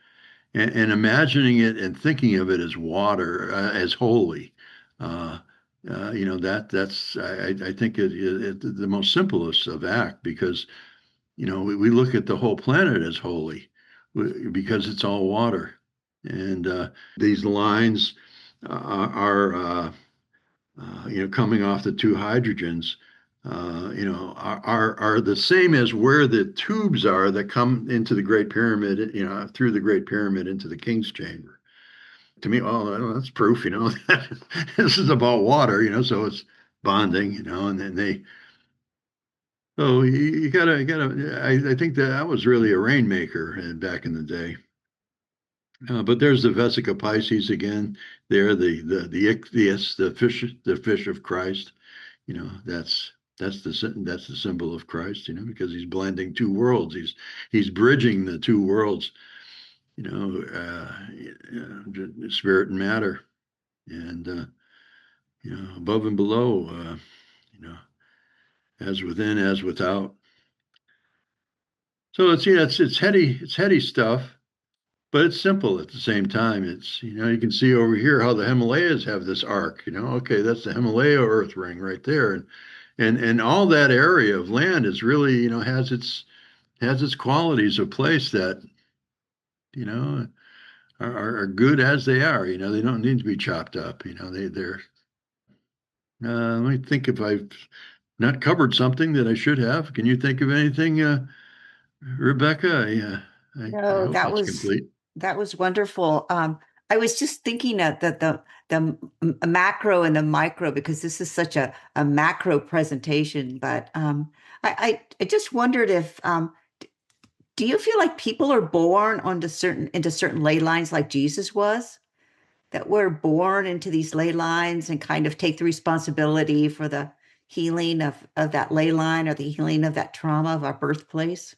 Speaker 2: and imagining it and thinking of it as water, as holy. Uh, that's I think the most simplest of act, because we look at the whole planet as holy because it's all water, and these lines are coming off the two hydrogens. Are the same as where the tubes are that come into the Great Pyramid, through the Great Pyramid into the King's Chamber. To me, oh, that's proof, this is about water, so it's bonding, and then you gotta, I think that was really a rainmaker back in the day. But there's the Vesica Pisces again. There, the ichthys, the fish of Christ. That's the symbol of Christ. Because he's blending two worlds. He's bridging the two worlds. Spirit and matter, and above and below. You know, as within, as without. So it's heady stuff, but it's simple at the same time. It's you can see over here how the Himalayas have this arc. Okay, that's the Himalaya Earth ring right there, and all that area of land is really has its qualities of place that you know are good as they are. They don't need to be chopped up. They're. Let me think if I've not covered something that I should have. Can you think of anything, Rebecca? I
Speaker 1: No,
Speaker 2: hope
Speaker 1: that
Speaker 2: that's
Speaker 1: was
Speaker 2: complete.
Speaker 1: that was wonderful. I was just thinking that the macro and the micro, because this is such a macro presentation. But I just wondered if do you feel like people are born into certain ley lines like Jesus was? That we're born into these ley lines and kind of take the responsibility for the healing of that ley line or the healing of that trauma of our birthplace?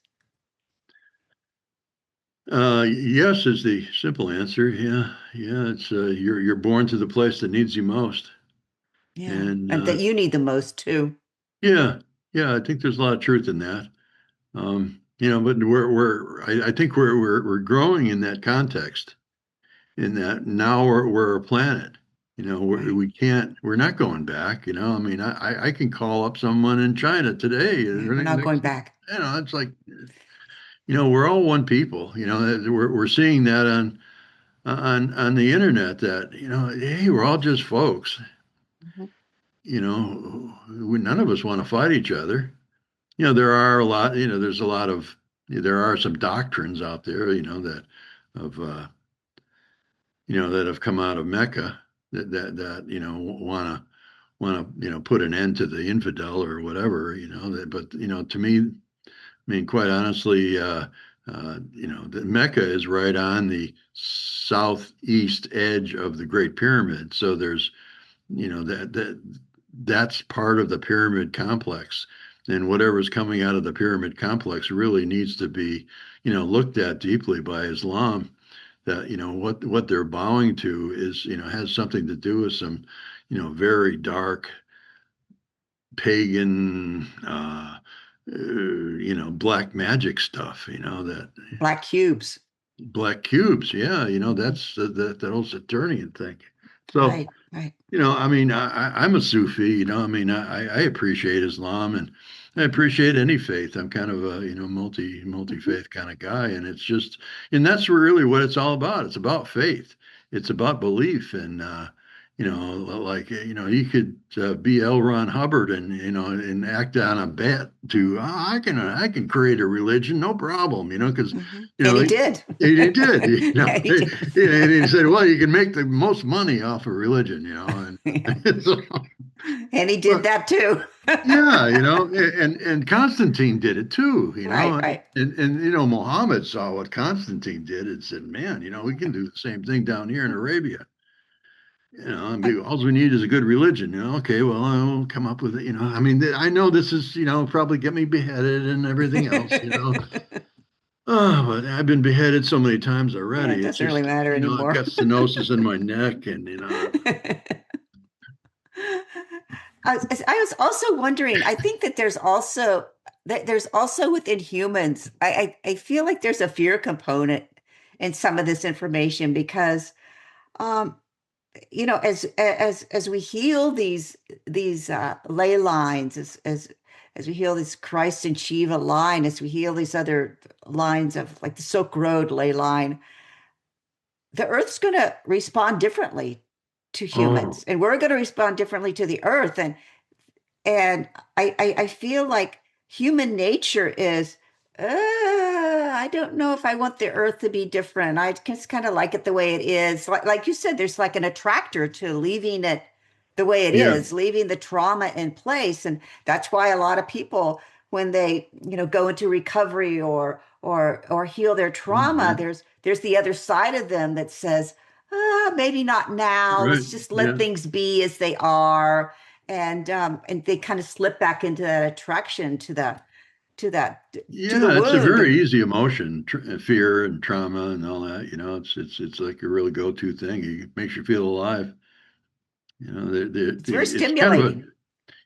Speaker 2: Yes is the simple answer. Yeah, yeah. It's you're born to the place that needs you most,
Speaker 1: Yeah,
Speaker 2: and
Speaker 1: and that you need the most too.
Speaker 2: yeah, yeah. I think there's a lot of truth in that. But I think we're growing in that context. In that now we're a planet.
Speaker 1: Right.
Speaker 2: We're not going back. I mean, I can call up someone in China today.
Speaker 1: Yeah, we're not going back.
Speaker 2: It's like, we're all one people. We're seeing that on the internet, that, hey, we're all just folks.
Speaker 1: Mhm.
Speaker 2: None of us want to fight each other. There are a lot, there are some doctrines out there, of, that have come out of Mecca that want to put an end to the infidel or whatever. But to me, I mean, quite honestly, the Mecca is right on the southeast edge of the Great Pyramid, so there's that's part of the pyramid complex. And whatever's coming out of the pyramid complex really needs to be, looked at deeply by Islam. That what they're bowing to is has something to do with some very dark pagan black magic stuff, that
Speaker 1: Black cubes.
Speaker 2: black cubes. Yeah,
Speaker 1: Mhm.
Speaker 2: that's that old Saturnian thing. So
Speaker 1: Right, right.
Speaker 2: I mean, I'm a Sufi. I mean, I appreciate Islam, and I appreciate any faith. I'm kind of a multi
Speaker 1: Mhm.
Speaker 2: faith kind of guy, and and that's really what it's all about. It's about faith. It's about belief, and you could be L. Ron Hubbard and and act on a bet to I can create a religion, no problem, because
Speaker 1: Hmm.
Speaker 2: you
Speaker 1: And
Speaker 2: know
Speaker 1: he
Speaker 2: he,
Speaker 1: did.
Speaker 2: he did,
Speaker 1: Yeah, he did.
Speaker 2: and he said, well, you can make the most money off of religion,
Speaker 1: Yeah.
Speaker 2: and so,
Speaker 1: And he did
Speaker 2: but
Speaker 1: that too.
Speaker 2: yeah, and Constantine did it too,
Speaker 1: Right, right.
Speaker 2: and Muhammad saw what Constantine did and said, man, we can do the same thing down here in Arabia. All we need is a good religion. Okay, well, I'll come up with it. I mean, I know this is, probably get me beheaded and everything else. Oh, but I've been beheaded so many times
Speaker 1: Yeah, it
Speaker 2: already. It's
Speaker 1: doesn't really
Speaker 2: just,
Speaker 1: matter
Speaker 2: I've
Speaker 1: anymore.
Speaker 2: got stenosis in my neck and,
Speaker 1: I was also wondering, I think that there's also within humans, I feel like there's a fear component in some of this information because um as we heal these ley lines, as we heal this Christ and Shiva line, as we heal these other lines of like the Silk Road ley line, the Earth's going to respond differently to
Speaker 2: oh,
Speaker 1: humans, and we're going to respond differently to the Earth. And I feel like human nature is, I don't know if I want the earth to be different. I just kind of like it the way it is. Like you said, there's like an attractor to leaving it the way it
Speaker 2: yeah,
Speaker 1: is, leaving the trauma in place. And that's why a lot of people, when they, go into recovery or heal their trauma,
Speaker 2: yeah,
Speaker 1: there's the other side of them that says, maybe not now.
Speaker 2: right,
Speaker 1: Let's just let
Speaker 2: yeah.
Speaker 1: things be as they are, and they kind of slip back into that attraction to that to the
Speaker 2: Yeah, it's a
Speaker 1: wound.
Speaker 2: very easy emotion, fear and trauma and all that. It's like a really go-to thing. It makes you feel alive.
Speaker 1: It's very
Speaker 2: It's kind of a
Speaker 1: stimulating.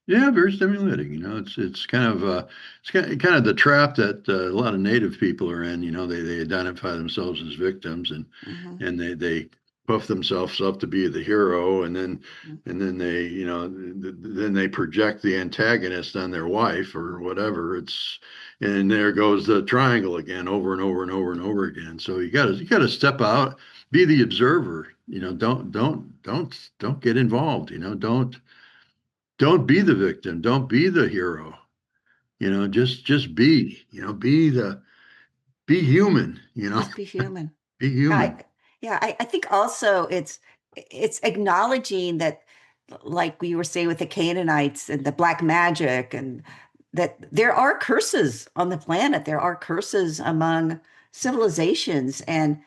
Speaker 2: yeah, very stimulating. It's kind of the trap that a lot of Native people are in. They identify themselves as victims
Speaker 1: Hmm.
Speaker 2: and they puff themselves up to be the hero, and then then they project the antagonist on their wife or whatever. And there goes the triangle again, over and over and over and over again. So you gotta step out, be the observer. Don't get involved. Don't be the victim. Don't be the hero. Just be. Be human.
Speaker 1: Just be human.
Speaker 2: Be
Speaker 1: I
Speaker 2: human.
Speaker 1: Yeah, I think also it's acknowledging that, like we were saying with the Canaanites and the black magic, and that there are curses on the planet. There are curses among civilizations, and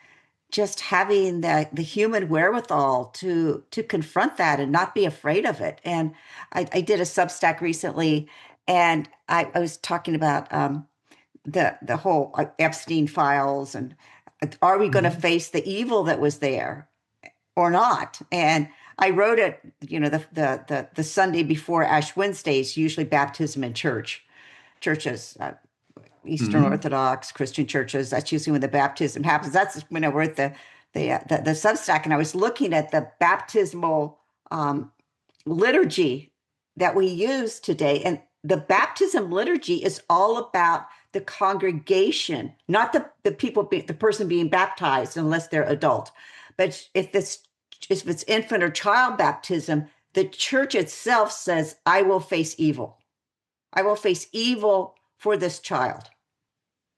Speaker 1: just having the human wherewithal to confront that and not be afraid of it. And I did a Substack recently, and I was talking about the whole Epstein files, and are we going to
Speaker 2: Mhm.
Speaker 1: face the evil that was there or not? And I wrote it, the Sunday before Ash Wednesday is usually baptism in churches. Eastern
Speaker 2: Mhm.
Speaker 1: Orthodox Christian churches. That's usually when the baptism happens. That's when I wrote the Substack, and I was looking at the baptismal um, liturgy that we use today, and the baptism liturgy is all about the congregation, not the person being baptized, unless they're adult. But if it's infant or child baptism, the church itself says, "I will face evil. I will face evil for this child."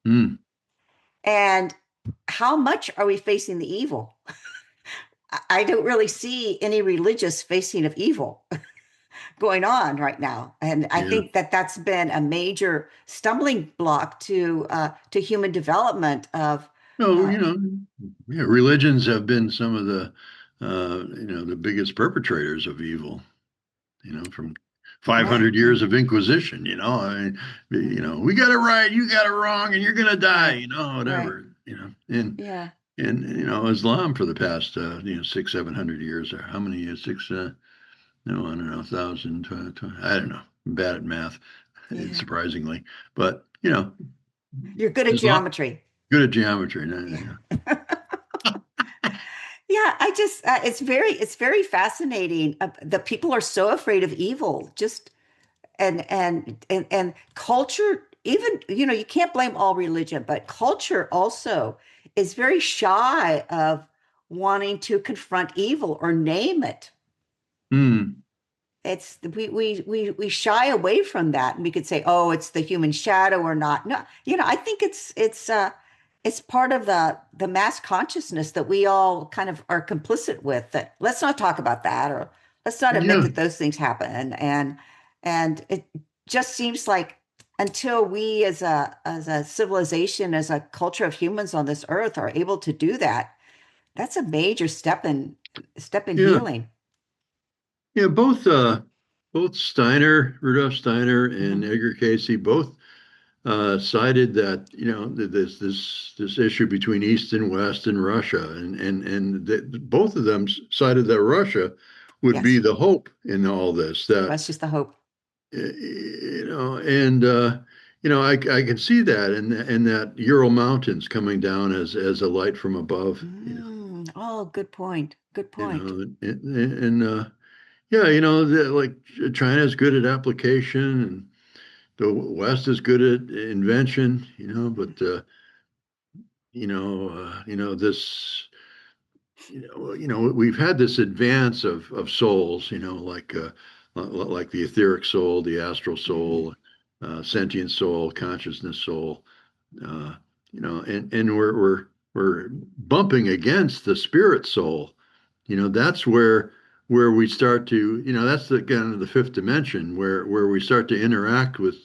Speaker 2: Mm.
Speaker 1: And how much are we facing the evil? I don't really see any religious facing of evil going on right now, and I
Speaker 2: Yeah.
Speaker 1: think that that's been a major stumbling block to human development. Of
Speaker 2: No,
Speaker 1: uh,
Speaker 2: yeah, religions have been some of the biggest perpetrators of evil, from
Speaker 1: right,
Speaker 2: 500
Speaker 1: right,
Speaker 2: years of Inquisition,
Speaker 1: hmm,
Speaker 2: we got it right, you got it wrong, and you're gonna die,
Speaker 1: right, right,
Speaker 2: whatever,
Speaker 1: yeah,
Speaker 2: and Islam for the past 600-700 years, or how many years? Six, no, I don't know, 1,000, I don't know. I'm bad at math,
Speaker 1: yeah.
Speaker 2: surprisingly, but
Speaker 1: You're good at
Speaker 2: Islam
Speaker 1: geometry.
Speaker 2: good at geometry. No,
Speaker 1: Yeah.
Speaker 2: no,
Speaker 1: Yeah, I just it's very fascinating. The people are so afraid of evil. Just and culture, even, you can't blame all religion, but culture also is very shy of wanting to confront evil or name it.
Speaker 2: Hmm.
Speaker 1: It's we shy away from that, and we could say, oh, it's the human shadow or not. No, I think it's part of the mass consciousness that we all kind of are complicit with. That let's not talk about that, or let's not admit
Speaker 2: Yeah.
Speaker 1: that those things happen. And it just seems like until we as a civilization, as a culture of humans on this earth are able to do that, that's a major step in
Speaker 2: Yeah.
Speaker 1: healing.
Speaker 2: Yeah. Both Rudolf Steiner and
Speaker 1: Mhm.
Speaker 2: Edgar Casey both cited that, this issue between East and West and Russia, and both of them cited that Russia would be
Speaker 1: Yes,
Speaker 2: the hope in all this. That
Speaker 1: that's just the hope.
Speaker 2: and I can see that in that Ural Mountains coming down as a light from above.
Speaker 1: Oh, good point. Good point.
Speaker 2: Yeah, like China's good at application and the West is good at invention, but this we've had this advance of souls, like the etheric soul, the astral
Speaker 1: Mhm.
Speaker 2: soul, sentient soul, consciousness soul, uh, and we're bumping against the spirit soul. That's where we start to, that's the kind of the fifth dimension where we start to interact with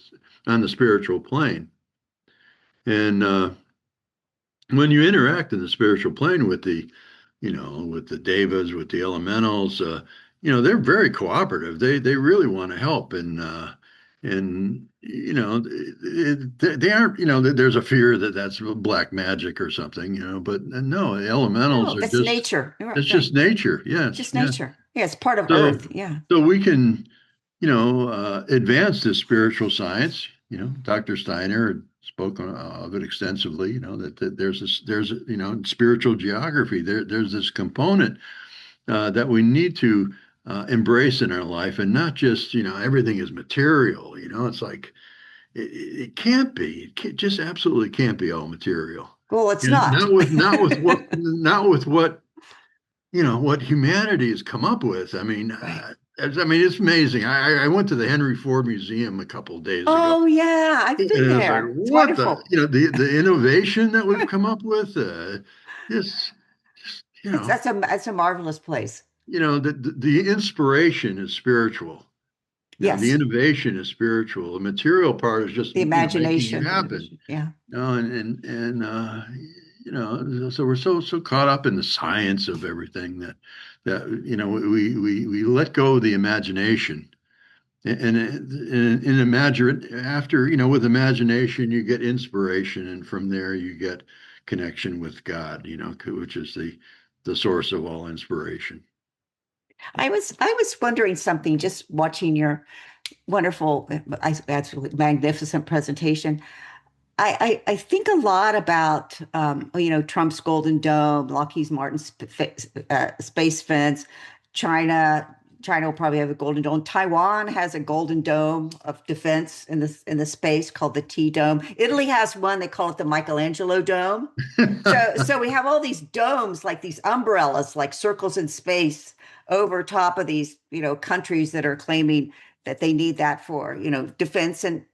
Speaker 2: on the spiritual plane. And when you interact in the spiritual plane with the devas, with the elementals, they're very cooperative. They really want to help, and they aren't. There's a fear that that's black magic or something, but no, the elementals
Speaker 1: No,
Speaker 2: are
Speaker 1: that's
Speaker 2: just
Speaker 1: nature. You're
Speaker 2: it's
Speaker 1: right.
Speaker 2: just nature.
Speaker 1: It's
Speaker 2: Yes,
Speaker 1: just
Speaker 2: yes.
Speaker 1: nature. Yeah, it's part of
Speaker 2: So
Speaker 1: Earth. Yeah.
Speaker 2: so we can advance this spiritual science. Dr. Steiner spoke of it extensively. That there's spiritual geography. There's this component that we need to embrace in our life, and not just everything is material. It's like it can't be. Just absolutely can't be all material.
Speaker 1: Well, it's
Speaker 2: And
Speaker 1: not.
Speaker 2: not with what humanity has come up with. I mean,
Speaker 1: Right.
Speaker 2: it's amazing. I went to the Henry Ford Museum a couple of days ago,
Speaker 1: Oh, yeah. I've been
Speaker 2: and I was like,
Speaker 1: there. It's
Speaker 2: what the,
Speaker 1: wonderful.
Speaker 2: the innovation that we've come up with, just, just,
Speaker 1: That's a marvelous place.
Speaker 2: the inspiration is spiritual. The
Speaker 1: Yes.
Speaker 2: innovation is spiritual. The material part is just,
Speaker 1: The
Speaker 2: making it
Speaker 1: imagination, the
Speaker 2: happen.
Speaker 1: innovation. Yeah.
Speaker 2: So we're so caught up in the science of everything that we let go of the imagination, and imagine after, with imagination you get inspiration, and from there you get connection with God, which is the source of all inspiration.
Speaker 1: I was wondering something just watching your wonderful, absolutely magnificent presentation. I think a lot about Trump's Golden Dome, Lockheed Martin's space fence, China. China will probably have a Golden Dome. Taiwan has a Golden Dome of defense in the space called the T Dome. Italy has one. They call it the Michelangelo Dome. So we have all these domes, like these umbrellas, like circles in space over top of these, countries that are claiming that they need that for, defense, and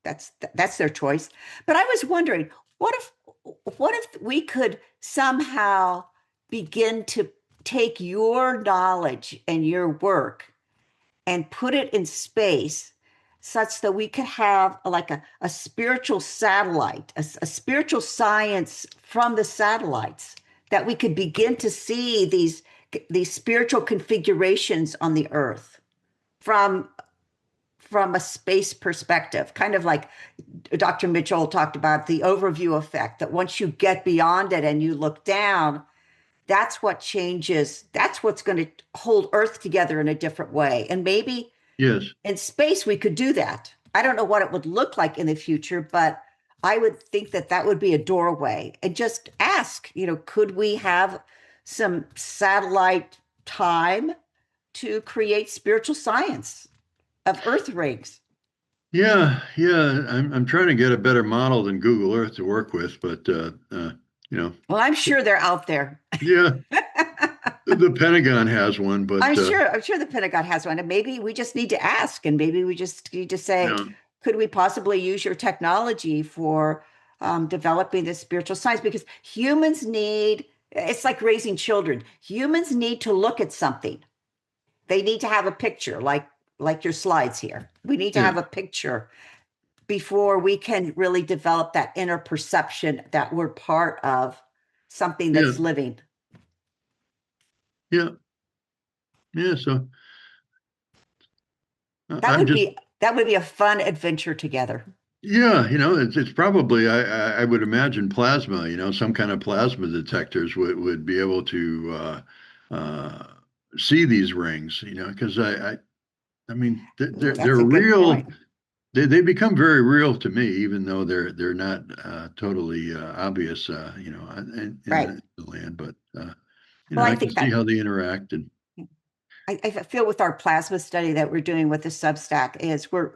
Speaker 1: that's their choice. But I was wondering, what if what if we could somehow begin to take your knowledge and your work and put it in space such that we could have like a spiritual satellite, a spiritual science from the satellites, that we could begin to see these spiritual configurations on the earth from a space perspective, kind of like Dr. Mitchell talked about the overview effect, that once you get beyond it and you look down, that's what changes. That's what's going to hold Earth together in a different way. And maybe
Speaker 2: Yes.
Speaker 1: in space, we could do that. I don't know what it would look like in the future, but I would think that that would be a doorway. And just ask, could we have some satellite time to create spiritual science of Earth rings?
Speaker 2: Yeah, yeah. I'm trying to get a better model than Google Earth to work with, but you know,
Speaker 1: Well, I'm sure they're out there.
Speaker 2: yeah. The Pentagon has one, but
Speaker 1: I'm sure the Pentagon has one, and maybe we just need to ask, and maybe we just need to
Speaker 2: you
Speaker 1: say,
Speaker 2: know,
Speaker 1: could we possibly use your technology for developing this spiritual science? Because humans need, it's like raising children. Humans need to look at something. They need to have a picture, like your slides here. We need to
Speaker 2: yeah,
Speaker 1: have a picture before we can really develop that inner perception that we're part of something
Speaker 2: yeah,
Speaker 1: that's living.
Speaker 2: yeah, yeah. So
Speaker 1: That
Speaker 2: I'm
Speaker 1: would
Speaker 2: just,
Speaker 1: be that would be a fun adventure together.
Speaker 2: yeah, it's probably I would imagine plasma. Some kind of plasma detectors would be able to see these rings. Because I mean
Speaker 1: Ooh,
Speaker 2: they're
Speaker 1: that's a good
Speaker 2: real.
Speaker 1: point.
Speaker 2: They become very real to me, even though they're not totally obvious.
Speaker 1: Right.
Speaker 2: In the land, but
Speaker 1: Well, I
Speaker 2: I can
Speaker 1: think
Speaker 2: see
Speaker 1: that
Speaker 2: how they interacted.
Speaker 1: I feel with our plasma study that we're doing with the Substack is we're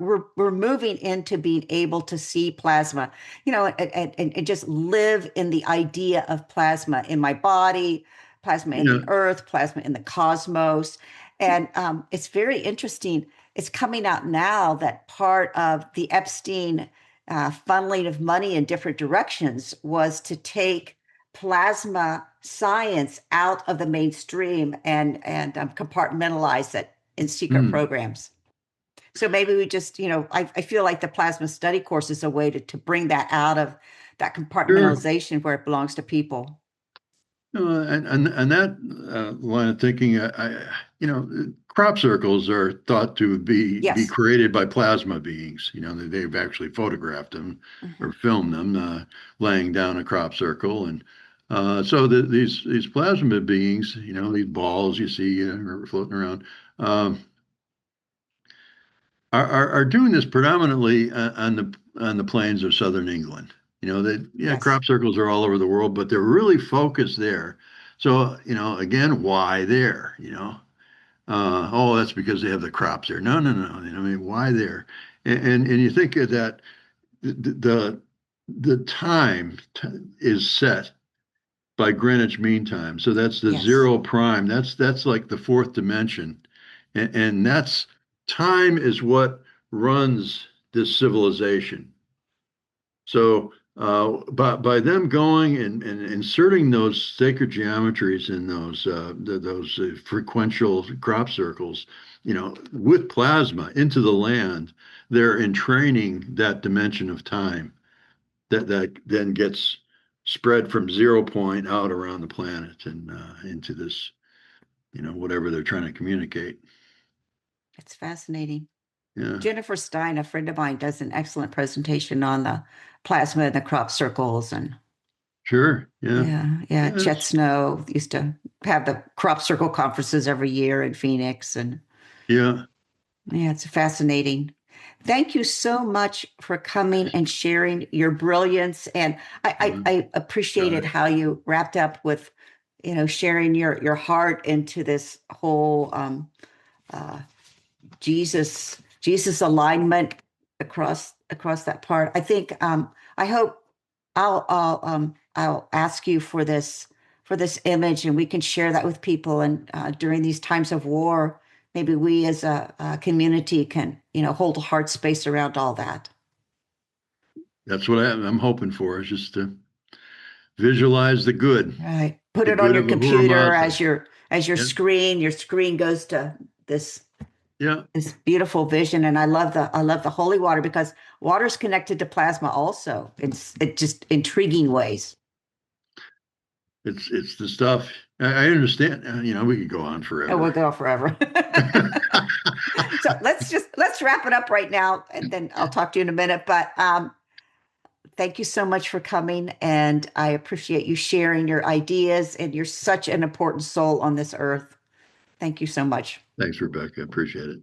Speaker 1: moving into being able to see plasma, and just live in the idea of plasma in my body, plasma in the
Speaker 2: Yeah.
Speaker 1: earth, plasma in the cosmos. And it's very interesting. It's coming out now that part of the Epstein funneling of money in different directions was to take plasma science out of the mainstream and compartmentalize it in secret
Speaker 2: Hmm.
Speaker 1: programs. So maybe we just, I feel like the plasma study course is a way to bring that out of that
Speaker 2: Sure.
Speaker 1: compartmentalization where it belongs to people.
Speaker 2: And that line of thinking, crop circles are thought to be
Speaker 1: Yes.
Speaker 2: created by plasma beings. They've actually photographed them or
Speaker 1: Hmm.
Speaker 2: filmed them laying down a crop circle, and so these plasma beings, these balls you see floating around, um, are doing this predominantly on the plains of southern England. Yeah,
Speaker 1: Yes.
Speaker 2: crop circles are all over the world, but they're really focused there. So, again, why there? Oh, that's because they have the crops there. No, no, no. I mean, why there? And you think of that the time is set by Greenwich Mean Time. So that's the
Speaker 1: Yes.
Speaker 2: zero prime. That's like the fourth dimension, and that's time is what runs this civilization. So by them going and inserting those sacred geometries in those frequential crop circles, with plasma into the land, they're entraining that dimension of time that then gets spread from 0 point out around the planet and into this, whatever they're trying to communicate.
Speaker 1: It's fascinating.
Speaker 2: Yeah,
Speaker 1: Jennifer Stein, a friend of mine, does an excellent presentation on the plasma and the crop circles. And
Speaker 2: sure. Yeah,
Speaker 1: yeah.
Speaker 2: yeah,
Speaker 1: Chet Snow used to have the crop circle conferences every year in Phoenix. And
Speaker 2: yeah.
Speaker 1: yeah, it's fascinating. Thank you so much for coming and sharing your brilliance. And I appreciated
Speaker 2: Gosh,
Speaker 1: how you wrapped up with, sharing your heart into this whole uh, Jesus alignment across that part. I think I hope I'll ask you for this image, and we can share that with people. And during these times of war, maybe we as a community can hold a heart space around all that.
Speaker 2: that's what I'm hoping for is just to visualize
Speaker 1: Right. Put
Speaker 2: the
Speaker 1: it on
Speaker 2: good
Speaker 1: your
Speaker 2: of Ahura
Speaker 1: computer
Speaker 2: Mazda.
Speaker 1: as your
Speaker 2: Yeah,
Speaker 1: screen. Your screen goes to this
Speaker 2: yeah.
Speaker 1: this beautiful vision. And I love the holy water because water is connected to plasma also in just intriguing ways.
Speaker 2: It's the stuff. I understand. We could go on
Speaker 1: And
Speaker 2: forever.
Speaker 1: we'll go forever. So let's wrap it up right now, and then I'll talk to you in a minute. But thank you so much for coming, and I appreciate you sharing your ideas, and you're such an important soul on this earth. Thank you so much.
Speaker 2: Thanks, Rebecca. Appreciate it.